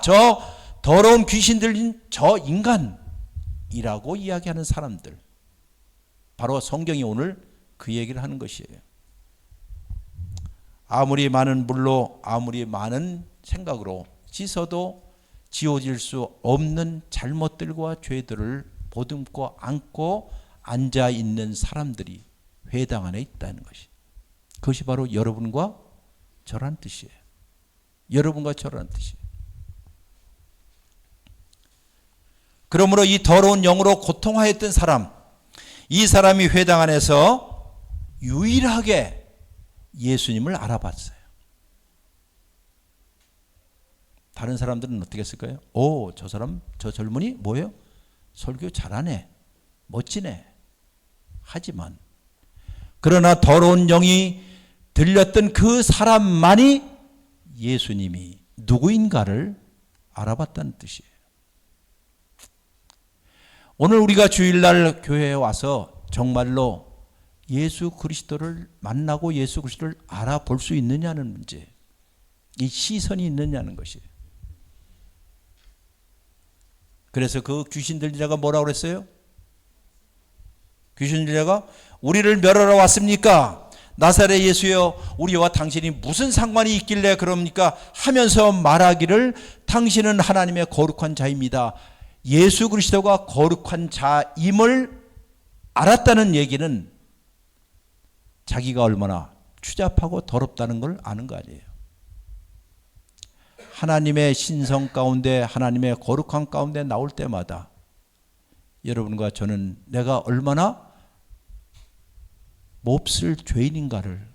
저 더러운 귀신 들린 저 인간이라고 이야기하는 사람들, 바로 성경이 오늘 그 얘기를 하는 것이에요. 아무리 많은 물로 아무리 많은 생각으로 씻어도 지워질 수 없는 잘못들과 죄들을 보듬고 안고 앉아있는 사람들이 회당 안에 있다는 것이, 그것이 바로 여러분과 저란 뜻이에요. 여러분과 저란 뜻이에요. 그러므로 이 더러운 영으로 고통하였던 사람, 이 사람이 회당 안에서 유일하게 예수님을 알아봤어요. 다른 사람들은 어떻게 했을까요? 저 사람, 저 젊은이 뭐예요? 설교 잘하네, 멋지네. 하지만 그러나 더러운 영이 들렸던 그 사람만이 예수님이 누구인가를 알아봤다는 뜻이에요. 오늘 우리가 주일날 교회에 와서 정말로 예수 그리스도를 만나고 예수 그리스도를 알아볼 수 있느냐는 문제, 이 시선이 있느냐는 것이에요. 그래서 그 귀신 들리자가 뭐라고 그랬어요? 귀신 들리자가 우리를 멸하러 왔습니까? 나사렛 예수여, 우리와 당신이 무슨 상관이 있길래 그럽니까? 하면서 말하기를 당신은 하나님의 거룩한 자입니다. 예수 그리스도가 거룩한 자임을 알았다는 얘기는 자기가 얼마나 추잡하고 더럽다는 걸 아는 거 아니에요. 하나님의 신성 가운데, 하나님의 거룩한 가운데 나올 때마다 여러분과 저는 내가 얼마나 몹쓸 죄인인가를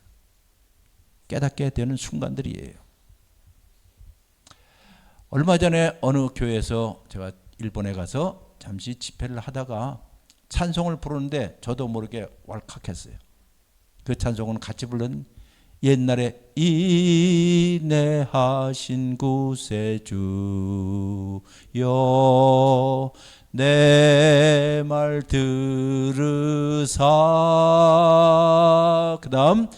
깨닫게 되는 순간들이에요. 얼마 전에 어느 교회에서 제가 일본에 가서 잠시 집회를 하다가 찬송을 부르는데 저도 모르게 왈칵했어요. 그 찬송은 같이 부른 옛날에 인내하신 구세주여 내 말 들으사, 그 다음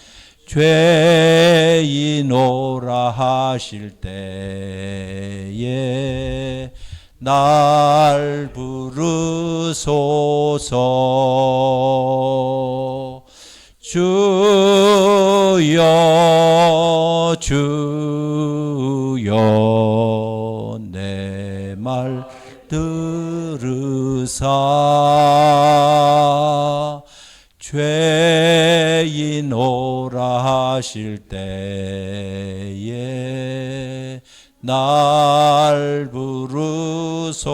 죄인 오라 하실 때에 날 부르소서. 주여 주여 내 말 들으사 죄인 오라 하실 때에 날 부르소서.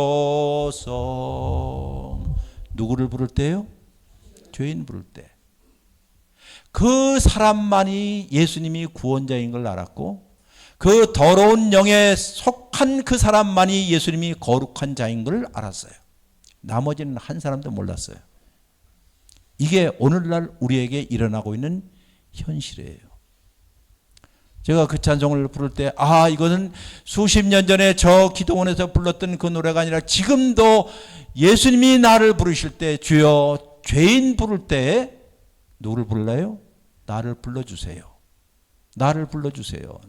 누구를 부를 때요? 죄인 부를 때. 그 사람만이 예수님이 구원자인 걸 알았고, 그 더러운 영에 속한 그 사람만이 예수님이 거룩한 자인 걸 알았어요. 나머지는 한 사람도 몰랐어요. 이게 오늘날 우리에게 일어나고 있는 현실이에요. 제가 그 찬송을 부를 때, 이거는 수십 년 전에 저 기도원에서 불렀던 그 노래가 아니라 지금도 예수님이 나를 부르실 때, 주여 죄인 부를 때 누구를 불러요? 나를 불러주세요. 나를 불러주세요.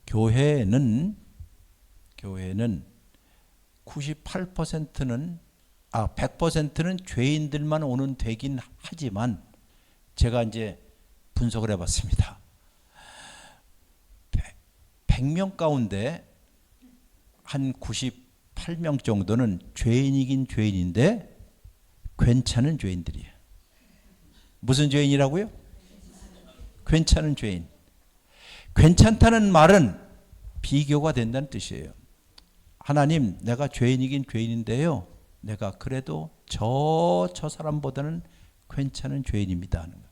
교회는 98%는 100%는 죄인들만 오는 되긴 하지만, 제가 이제 분석을 해봤습니다. 100명 가운데 한 98명 정도는 죄인이긴 죄인인데 괜찮은 죄인들이에요. 무슨 죄인이라고요? 괜찮은 죄인. 괜찮다는 말은 비교가 된다는 뜻이에요. 하나님, 내가 죄인이긴 죄인인데요, 내가 그래도 저 사람보다는 괜찮은 죄인입니다 하는 거예요.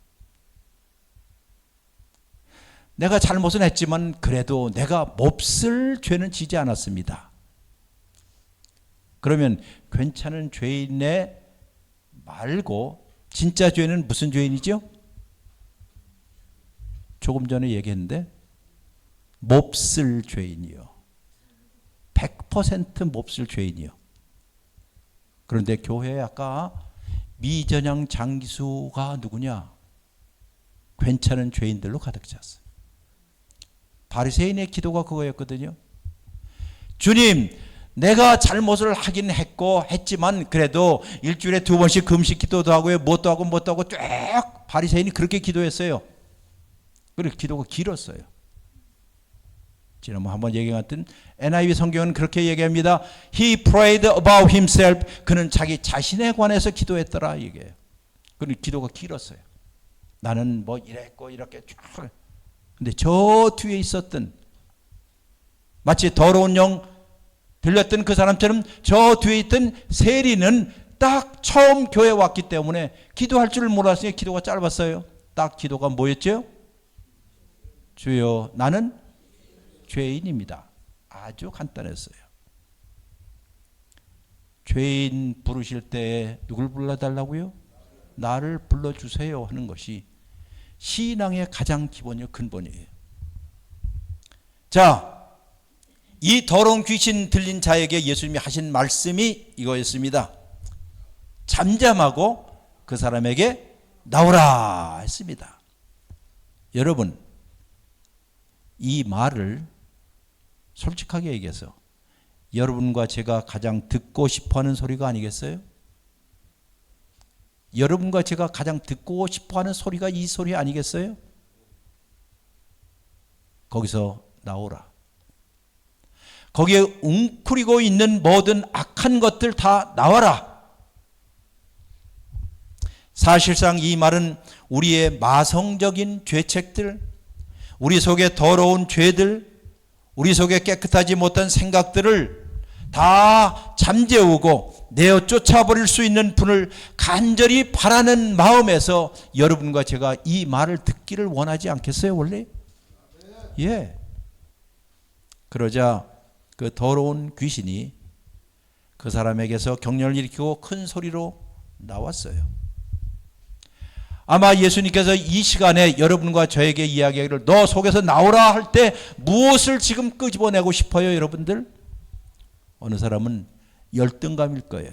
내가 잘못은 했지만 그래도 내가 몹쓸 죄는 지지 않았습니다. 그러면 괜찮은 죄인에 말고 진짜 죄는 무슨 죄인이죠? 조금 전에 얘기했는데 몹쓸 죄인이요. 100% 몹쓸 죄인이요. 그런데 교회에 아까 미전향 장기수가 누구냐? 괜찮은 죄인들로 가득 찼어요. 바리새인의 기도가 그거였거든요. 주님, 내가 잘못을 하긴 했지만 그래도 일주일에 2번씩 금식 기도도 하고요, 뭣도 하고 쭉 바리새인이 그렇게 기도했어요. 그리고 기도가 길었어요. 지난번 한번 얘기했던 NIV 성경은 그렇게 얘기합니다. He prayed about himself. 그는 자기 자신에 관해서 기도했더라 이게. 그리고 기도가 길었어요. 나는 뭐 이랬고 이렇게 쭉. 근데 저 뒤에 있었던, 마치 더러운 영 들렸던 그 사람처럼 저 뒤에 있던 세리는 딱 처음 교회 왔기 때문에 기도할 줄 몰랐으니 기도가 짧았어요. 딱 기도가 뭐였죠? 주여, 나는 죄인입니다. 아주 간단했어요. 죄인 부르실 때 누굴 불러달라고요? 나를 불러주세요 하는 것이 신앙의 가장 기본이요, 근본이에요. 자, 이 더러운 귀신 들린 자에게 예수님이 하신 말씀이 이거였습니다. 잠잠하고 그 사람에게 나오라 했습니다. 여러분, 이 말을 솔직하게 얘기해서 여러분과 제가 가장 듣고 싶어하는 소리가 아니겠어요? 여러분과 제가 가장 듣고 싶어하는 소리가 이 소리 아니겠어요? 거기서 나오라. 거기에 웅크리고 있는 모든 악한 것들 다 나와라. 사실상 이 말은 우리의 마성적인 죄책들, 우리 속에 더러운 죄들, 우리 속에 깨끗하지 못한 생각들을 다 잠재우고 내어 쫓아버릴 수 있는 분을 간절히 바라는 마음에서 여러분과 제가 이 말을 듣기를 원하지 않겠어요, 원래? 예. 그러자 그 더러운 귀신이 그 사람에게서 격렬을 일으키고 큰 소리로 나왔어요. 아마 예수님께서 이 시간에 여러분과 저에게 이야기하기를 너 속에서 나오라 할 때 무엇을 지금 끄집어내고 싶어요, 여러분들? 어느 사람은 열등감일 거예요.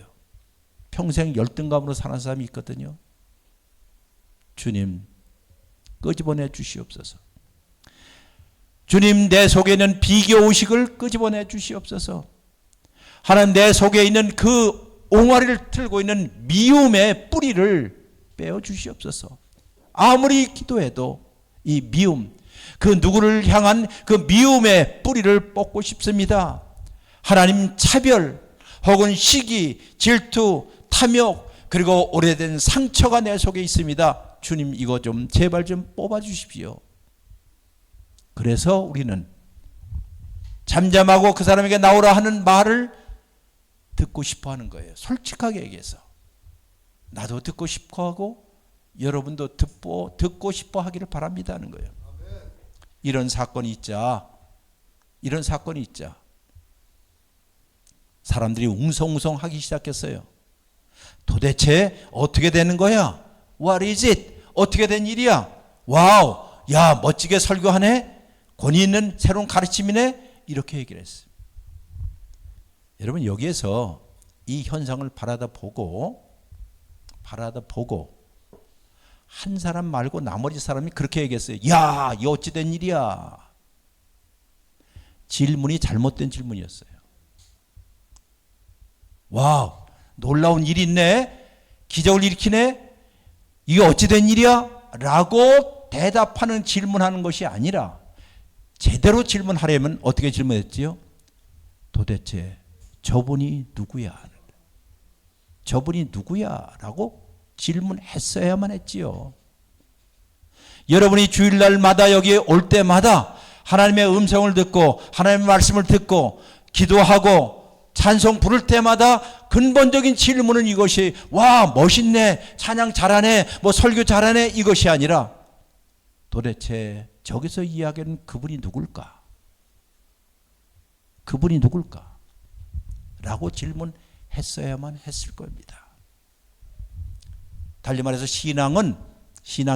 평생 열등감으로 사는 사람이 있거든요. 주님, 끄집어내 주시옵소서. 주님, 내 속에 있는 비교의식을 끄집어내 주시옵소서. 하나님, 내 속에 있는 그 옹알이를 틀고 있는 미움의 뿌리를 빼어 주시옵소서. 아무리 기도해도 이 미움, 그 누구를 향한 그 미움의 뿌리를 뽑고 싶습니다. 하나님, 차별 혹은 시기, 질투, 탐욕, 그리고 오래된 상처가 내 속에 있습니다. 주님, 이거 좀 제발 좀 뽑아 주십시오. 그래서 우리는 잠잠하고 그 사람에게 나오라 하는 말을 듣고 싶어 하는 거예요. 솔직하게 얘기해서. 나도 듣고 싶어 하고 여러분도 듣고 싶어 하기를 바랍니다 하는 거예요. 이런 사건이 있자 사람들이 웅성웅성 하기 시작했어요. 도대체 어떻게 되는 거야? What is it? 어떻게 된 일이야? 와우, 야, 멋지게 설교하네? 권위 있는 새로운 가르침이네? 이렇게 얘기를 했어요. 여러분, 여기에서 이 현상을 바라다 보고 한 사람 말고 나머지 사람이 그렇게 얘기했어요. 야, 이 어찌 된 일이야? 질문이 잘못된 질문이었어요. 와우, 놀라운 일이 있네? 기적을 일으키네? 이게 어찌 된 일이야? 라고 대답하는 질문하는 것이 아니라 제대로 질문하려면 어떻게 질문했지요? 도대체 저분이 누구야? 저분이 누구야? 라고 질문했어야만 했지요. 여러분이 주일날마다 여기에 올 때마다 하나님의 음성을 듣고 하나님의 말씀을 듣고 기도하고 찬송 부를 때마다 근본적인 질문은 이것이 와, 멋있네, 찬양 잘하네, 뭐 설교 잘하네, 이것이 아니라 도대체 저기서 이야기하는 그분이 누굴까? 그분이 누굴까? 라고 질문했어야만 했을 겁니다. 달리 말해서 신앙이라는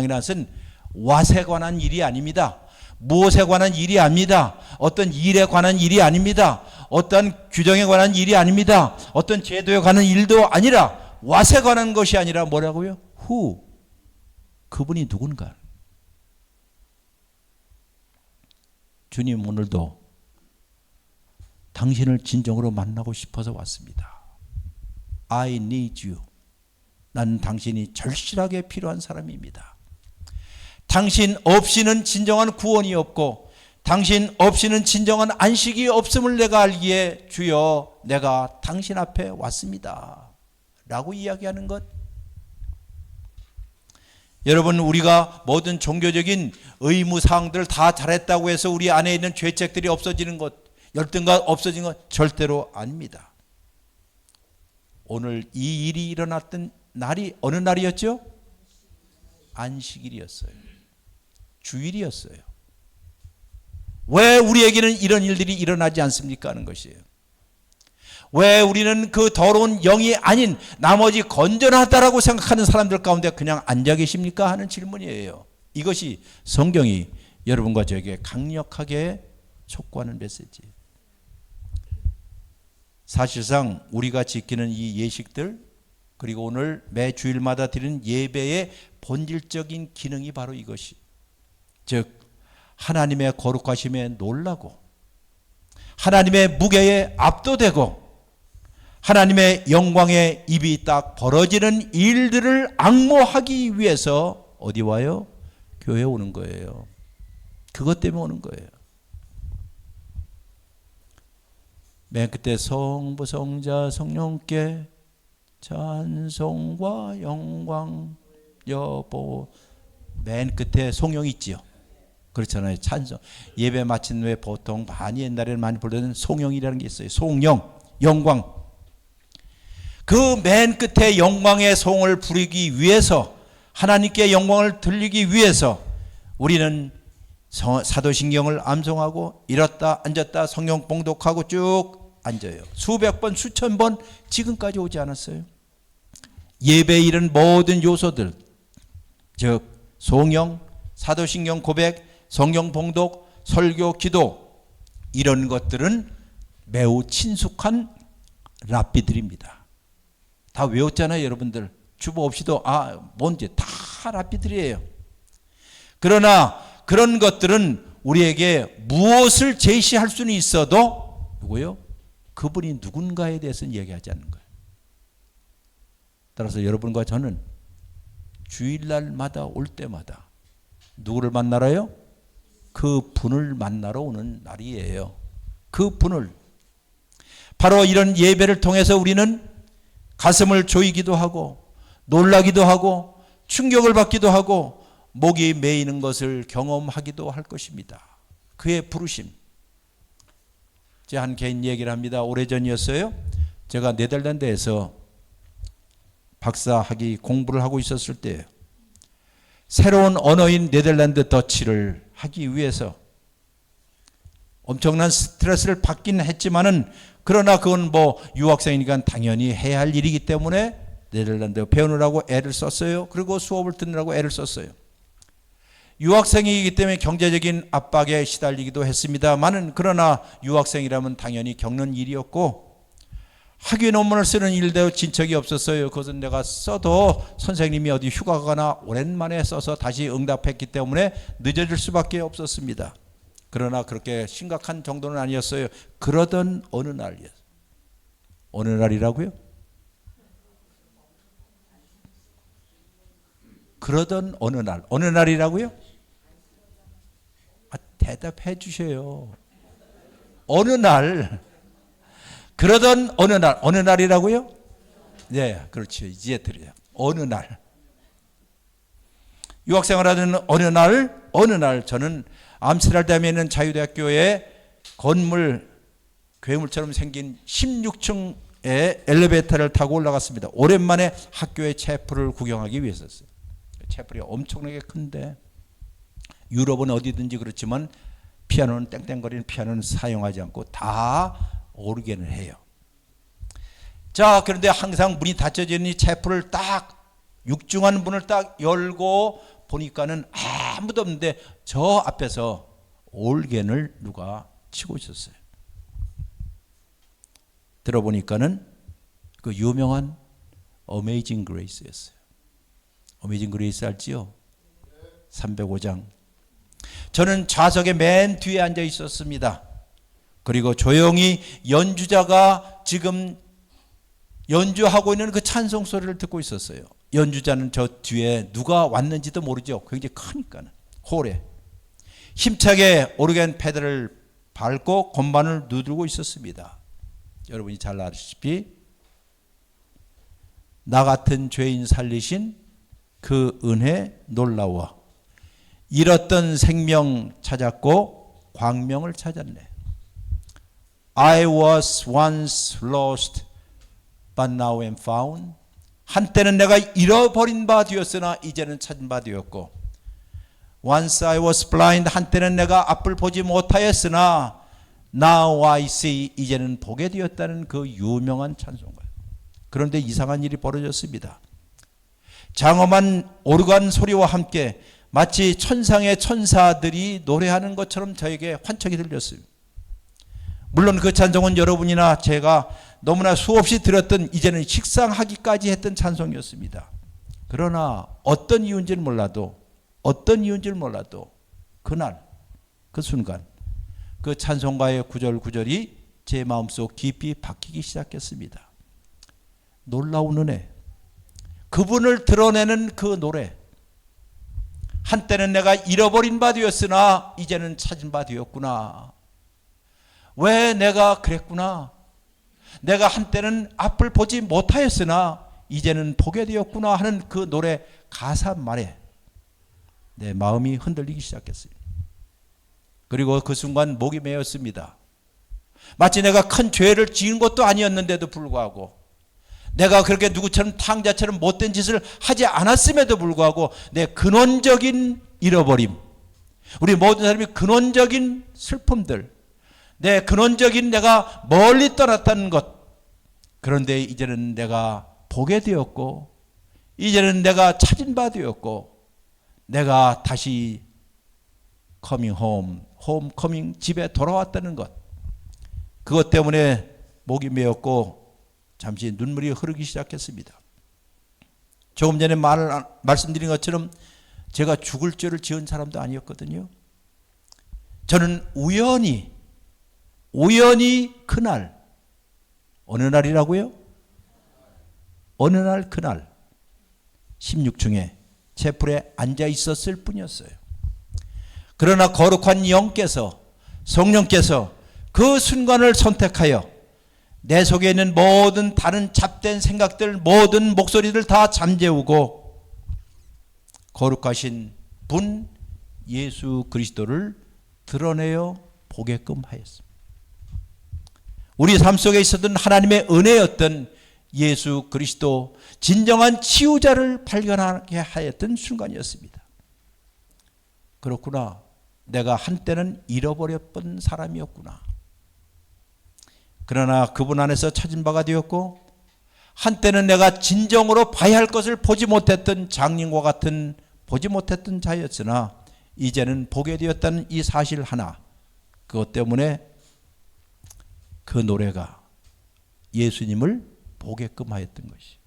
것은 왓에 관한 일이 아닙니다. 무엇에 관한 일이 아닙니다. 어떤 일에 관한 일이 아닙니다. 어떤 규정에 관한 일이 아닙니다. 어떤 제도에 관한 일도 아니라 왓에 관한 것이 아니라 뭐라고요? Who? 그분이 누군가. 주님, 오늘도 당신을 진정으로 만나고 싶어서 왔습니다. I need you. 나는 당신이 절실하게 필요한 사람입니다. 당신 없이는 진정한 구원이 없고 당신 없이는 진정한 안식이 없음을 내가 알기에 주여, 내가 당신 앞에 왔습니다. 라고 이야기하는 것. 여러분, 우리가 모든 종교적인 의무사항들을 다 잘했다고 해서 우리 안에 있는 죄책들이 없어지는 것, 열등감 없어지는 것 절대로 아닙니다. 오늘 이 일이 일어났던 날이 어느 날이었죠? 안식일이었어요. 주일이었어요. 왜 우리에게는 이런 일들이 일어나지 않습니까? 하는 것이에요. 왜 우리는 그 더러운 영이 아닌 나머지 건전하다라고 생각하는 사람들 가운데 그냥 앉아 계십니까? 하는 질문이에요. 이것이 성경이 여러분과 저에게 강력하게 촉구하는 메시지예요. 사실상 우리가 지키는 이 예식들, 그리고 오늘 매 주일마다 드리는 예배의 본질적인 기능이 바로 이것이, 즉 하나님의 거룩하심에 놀라고 하나님의 무게에 압도되고 하나님의 영광에 입이 딱 벌어지는 일들을 앙모하기 위해서 어디 와요? 교회에 오는 거예요. 그것 때문에 오는 거예요. 맨 끝에 성부 성자 성령께 찬송과 영광 여보, 맨 끝에 송영이 있지요. 그렇잖아요. 찬송. 예배 마친 후에 보통 많이 옛날에는 많이 부르는 송영이라는 게 있어요. 송영, 영광. 그 맨 끝에 영광의 송을 부르기 위해서, 하나님께 영광을 들리기 위해서 우리는 사도신경을 암송하고 일었다 앉았다 성령 봉독하고 쭉 앉아요. 수백 번 수천 번 지금까지 오지 않았어요. 예배에 이른 모든 요소들, 즉 송영, 사도신경 고백, 성경 봉독, 설교, 기도, 이런 것들은 매우 친숙한 랍비들입니다. 다 외웠잖아요, 여러분들. 주보 없이도 뭔지 다 랍비들이에요. 그러나 그런 것들은 우리에게 무엇을 제시할 수는 있어도 누구요? 그분이 누군가에 대해서는 얘기하지 않는 거예요. 따라서 여러분과 저는 주일날마다 올 때마다 누구를 만나러요? 그 분을 만나러 오는 날이에요. 그 분을. 바로 이런 예배를 통해서 우리는 가슴을 조이기도 하고 놀라기도 하고 충격을 받기도 하고 목이 메이는 것을 경험하기도 할 것입니다. 그의 부르심. 제가 한 개인 얘기를 합니다. 오래전이었어요. 제가 네덜란드에서 박사학위 공부를 하고 있었을 때예요. 새로운 언어인 네덜란드 더치를 하기 위해서 엄청난 스트레스를 받긴 했지만은, 그러나 그건 유학생이니까 당연히 해야 할 일이기 때문에 네덜란드 배우느라고 애를 썼어요. 그리고 수업을 듣느라고 애를 썼어요. 유학생이기 때문에 경제적인 압박에 시달리기도 했습니다만은, 그러나 유학생이라면 당연히 겪는 일이었고, 학위 논문을 쓰는 일도 진척이 없었어요. 그것은 내가 써도 선생님이 어디 휴가 가거나 오랜만에 써서 다시 응답했기 때문에 늦어질 수밖에 없었습니다. 그러나 그렇게 심각한 정도는 아니었어요. 그러던 어느 날이었어요. 어느 날이라고요? 그러던 어느 날. 어느 날이라고요? 대답해 주셔요. 어느 날. 그러던 어느 날. 어느 날이라고요? 네, 그렇죠. 이제 들어요. 어느 날. 유학생활하는 어느 날 저는 암스테르담에 있는 자유대학교의 건물, 괴물처럼 생긴 16층의 엘리베이터를 타고 올라갔습니다. 오랜만에 학교의 채플을 구경하기 위해서였어요. 채플이 엄청나게 큰데, 유럽은 어디든지 그렇지만 피아노는, 땡땡거리는 피아노는 사용하지 않고 다 오르겐을 해요. 자, 그런데 항상 문이 닫혀져 있는 이 채플을 딱, 육중한 문을 딱 열고 보니까는 아무도 없는데 저 앞에서 올겐을 누가 치고 있었어요. 들어보니까는 그 유명한 어메이징 그레이스였어요. 어메이징 그레이스 알지요? 305장. 저는 좌석의 맨 뒤에 앉아 있었습니다. 그리고 조용히 연주자가 지금 연주하고 있는 그 찬송 소리를 듣고 있었어요. 연주자는 저 뒤에 누가 왔는지도 모르죠. 굉장히 크니까는. 홀에 힘차게 오르겐 페달을 밟고 건반을 누르고 있었습니다. 여러분이 잘 아시다시피 나 같은 죄인 살리신 그 은혜 놀라워. 잃었던 생명 찾았고 광명을 찾았네. I was once lost but now am found. 한때는 내가 잃어버린 바 되었으나 이제는 찾은 바 되었고, Once I was blind. 한때는 내가 앞을 보지 못하였으나 Now I see. 이제는 보게 되었다는 그 유명한 찬송가. 그런데 이상한 일이 벌어졌습니다. 장엄한 오르간 소리와 함께 마치 천상의 천사들이 노래하는 것처럼 저에게 환청이 들렸어요. 물론 그 찬송은 여러분이나 제가 너무나 수없이 들었던, 이제는 식상하기까지 했던 찬송이었습니다. 그러나 어떤 이유인지는 몰라도 그날 그 순간 그 찬송가의 구절구절이 제 마음속 깊이 박히기 시작했습니다. 놀라운 은혜, 그분을 드러내는 그 노래. 한때는 내가 잃어버린 바 되었으나 이제는 찾은 바 되었구나. 왜 내가 그랬구나. 내가 한때는 앞을 보지 못하였으나 이제는 보게 되었구나 하는 그 노래 가사말에 내 마음이 흔들리기 시작했어요. 그리고 그 순간 목이 메었습니다. 마치 내가 큰 죄를 지은 것도 아니었는데도 불구하고, 내가 그렇게 누구처럼 탕자처럼 못된 짓을 하지 않았음에도 불구하고 내 근원적인 잃어버림, 우리 모든 사람이 근원적인 슬픔들, 내 근원적인 내가 멀리 떠났다는 것, 그런데 이제는 내가 보게 되었고, 이제는 내가 찾은 바 되었고, 내가 다시 coming home, 홈커밍, 집에 돌아왔다는 것, 그것 때문에 목이 메었고 잠시 눈물이 흐르기 시작했습니다. 조금 전에 말씀드린 것처럼 제가 죽을 죄를 지은 사람도 아니었거든요. 저는 우연히 그날, 어느 날이라고요? 어느 날 그날 16층에 채플에 앉아 있었을 뿐이었어요. 그러나 거룩한 영께서, 성령께서 그 순간을 선택하여 내 속에 있는 모든 다른 잡된 생각들, 모든 목소리들 다 잠재우고 거룩하신 분 예수 그리스도를 드러내어 보게끔 하였습니다. 우리 삶 속에 있었던 하나님의 은혜였던 예수 그리스도, 진정한 치유자를 발견하게 하였던 순간이었습니다. 그렇구나. 내가 한때는 잃어버렸던 사람이었구나. 그러나 그분 안에서 찾은 바가 되었고, 한때는 내가 진정으로 봐야 할 것을 보지 못했던 장님과 같은 보지 못했던 자였으나 이제는 보게 되었다는 이 사실 하나, 그것 때문에 그 노래가 예수님을 보게끔 하였던 것이.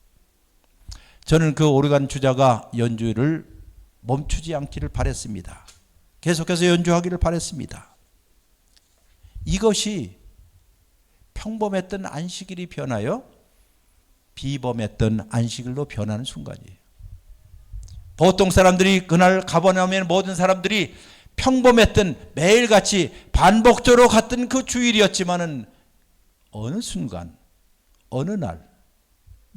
저는 그 오르간 주자가 연주를 멈추지 않기를 바랬습니다. 계속해서 연주하기를 바랬습니다. 이것이 평범했던 안식일이 변하여 비범했던 안식일로 변하는 순간이에요. 보통 사람들이 그날 가버나움에 모든 사람들이 평범했던 매일같이 반복적으로 갔던 그 주일이었지만은 어느 순간, 어느 날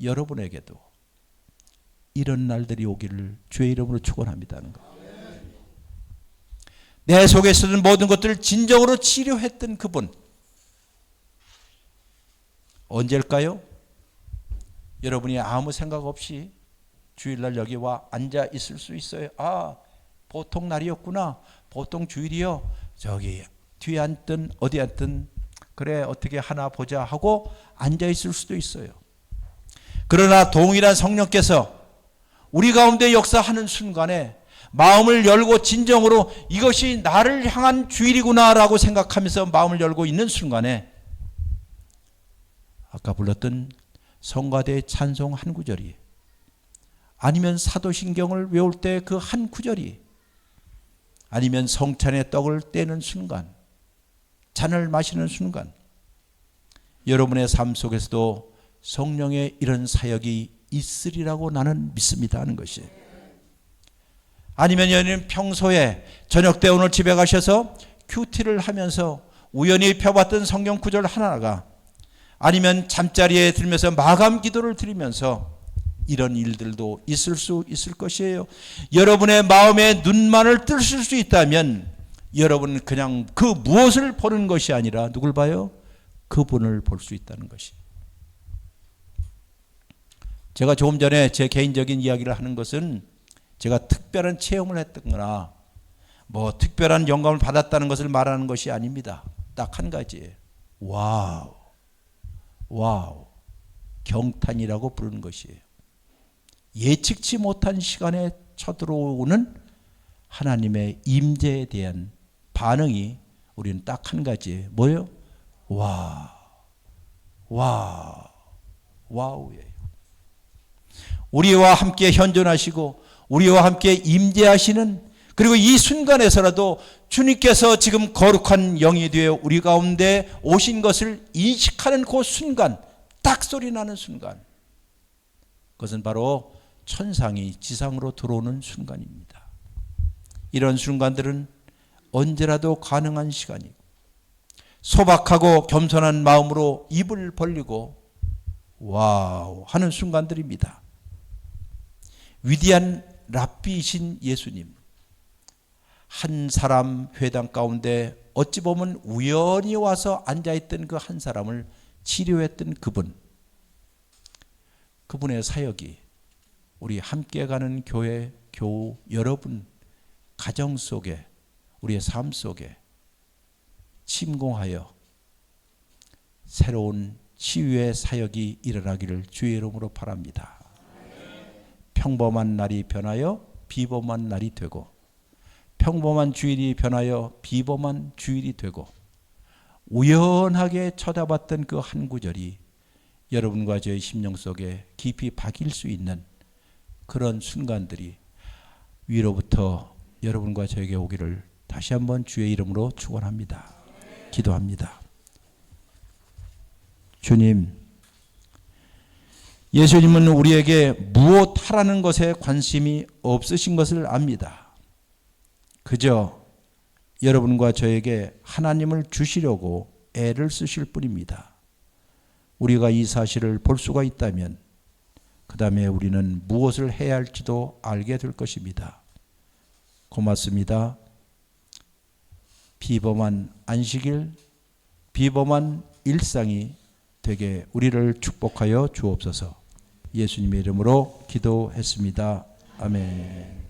여러분에게도 이런 날들이 오기를 주의 이름으로 축원합니다는 것. 내 속에 있었던 모든 것들을 진정으로 치료했던 그분, 언제일까요? 여러분이 아무 생각 없이 주일날 여기 와 앉아 있을 수 있어요. 아, 보통 날이었구나. 보통 주일이요. 저기 뒤에 앉든 어디 앉든 그래 어떻게 하나 보자 하고 앉아 있을 수도 있어요. 그러나 동일한 성령께서 우리 가운데 역사하는 순간에 마음을 열고 진정으로 이것이 나를 향한 주일이구나라고 생각하면서 마음을 열고 있는 순간에 아까 불렀던 성가대의 찬송 한 구절이, 아니면 사도신경을 외울 때 그 한 구절이, 아니면 성찬의 떡을 떼는 순간, 잔을 마시는 순간, 여러분의 삶 속에서도 성령의 이런 사역이 있으리라고 나는 믿습니다 하는 것이. 아니면 여러분 평소에 저녁 때 오늘 집에 가셔서 큐티를 하면서 우연히 펴봤던 성경 구절 하나가, 아니면 잠자리에 들면서 마감 기도를 드리면서 이런 일들도 있을 수 있을 것이에요. 여러분의 마음에 눈만을 뜨실 수 있다면 여러분은 그냥 그 무엇을 보는 것이 아니라 누굴 봐요? 그분을 볼 수 있다는 것이. 제가 조금 전에 제 개인적인 이야기를 하는 것은 제가 특별한 체험을 했거나 뭐 특별한 영감을 받았다는 것을 말하는 것이 아닙니다. 딱 한 가지예요. 와우, 경탄이라고 부르는 것이에요. 예측치 못한 시간에 쳐들어오는 하나님의 임재에 대한 반응이 우리는 딱 한 가지예요. 뭐예요? 와우예요. 우리와 함께 현존하시고 우리와 함께 임재하시는, 그리고 이 순간에서라도 주님께서 지금 거룩한 영이 되어 우리 가운데 오신 것을 인식하는 그 순간, 딱 소리 나는 순간, 그것은 바로 천상이 지상으로 들어오는 순간입니다. 이런 순간들은 언제라도 가능한 시간이고, 소박하고 겸손한 마음으로 입을 벌리고 와우 하는 순간들입니다. 위대한 랍비이신 예수님, 한 사람 회당 가운데 어찌 보면 우연히 와서 앉아있던 그 한 사람을 치료했던 그분의 사역이 우리 함께 가는 교회 교우 여러분 가정 속에, 우리의 삶 속에 침공하여 새로운 치유의 사역이 일어나기를 주의 이름으로 바랍니다. 평범한 날이 변하여 비범한 날이 되고, 평범한 주일이 변하여 비범한 주일이 되고, 우연하게 쳐다봤던 그 한 구절이 여러분과 저의 심령 속에 깊이 박일 수 있는 그런 순간들이 위로부터 여러분과 저에게 오기를 다시 한번 주의 이름으로 축원합니다. 기도합니다. 주님, 예수님은 우리에게 무엇하라는 것에 관심이 없으신 것을 압니다. 그저 여러분과 저에게 하나님을 주시려고 애를 쓰실 뿐입니다. 우리가 이 사실을 볼 수가 있다면 그 다음에 우리는 무엇을 해야 할지도 알게 될 것입니다. 고맙습니다. 비범한 안식일, 비범한 일상이 되게 우리를 축복하여 주옵소서. 예수님의 이름으로 기도했습니다. 아멘.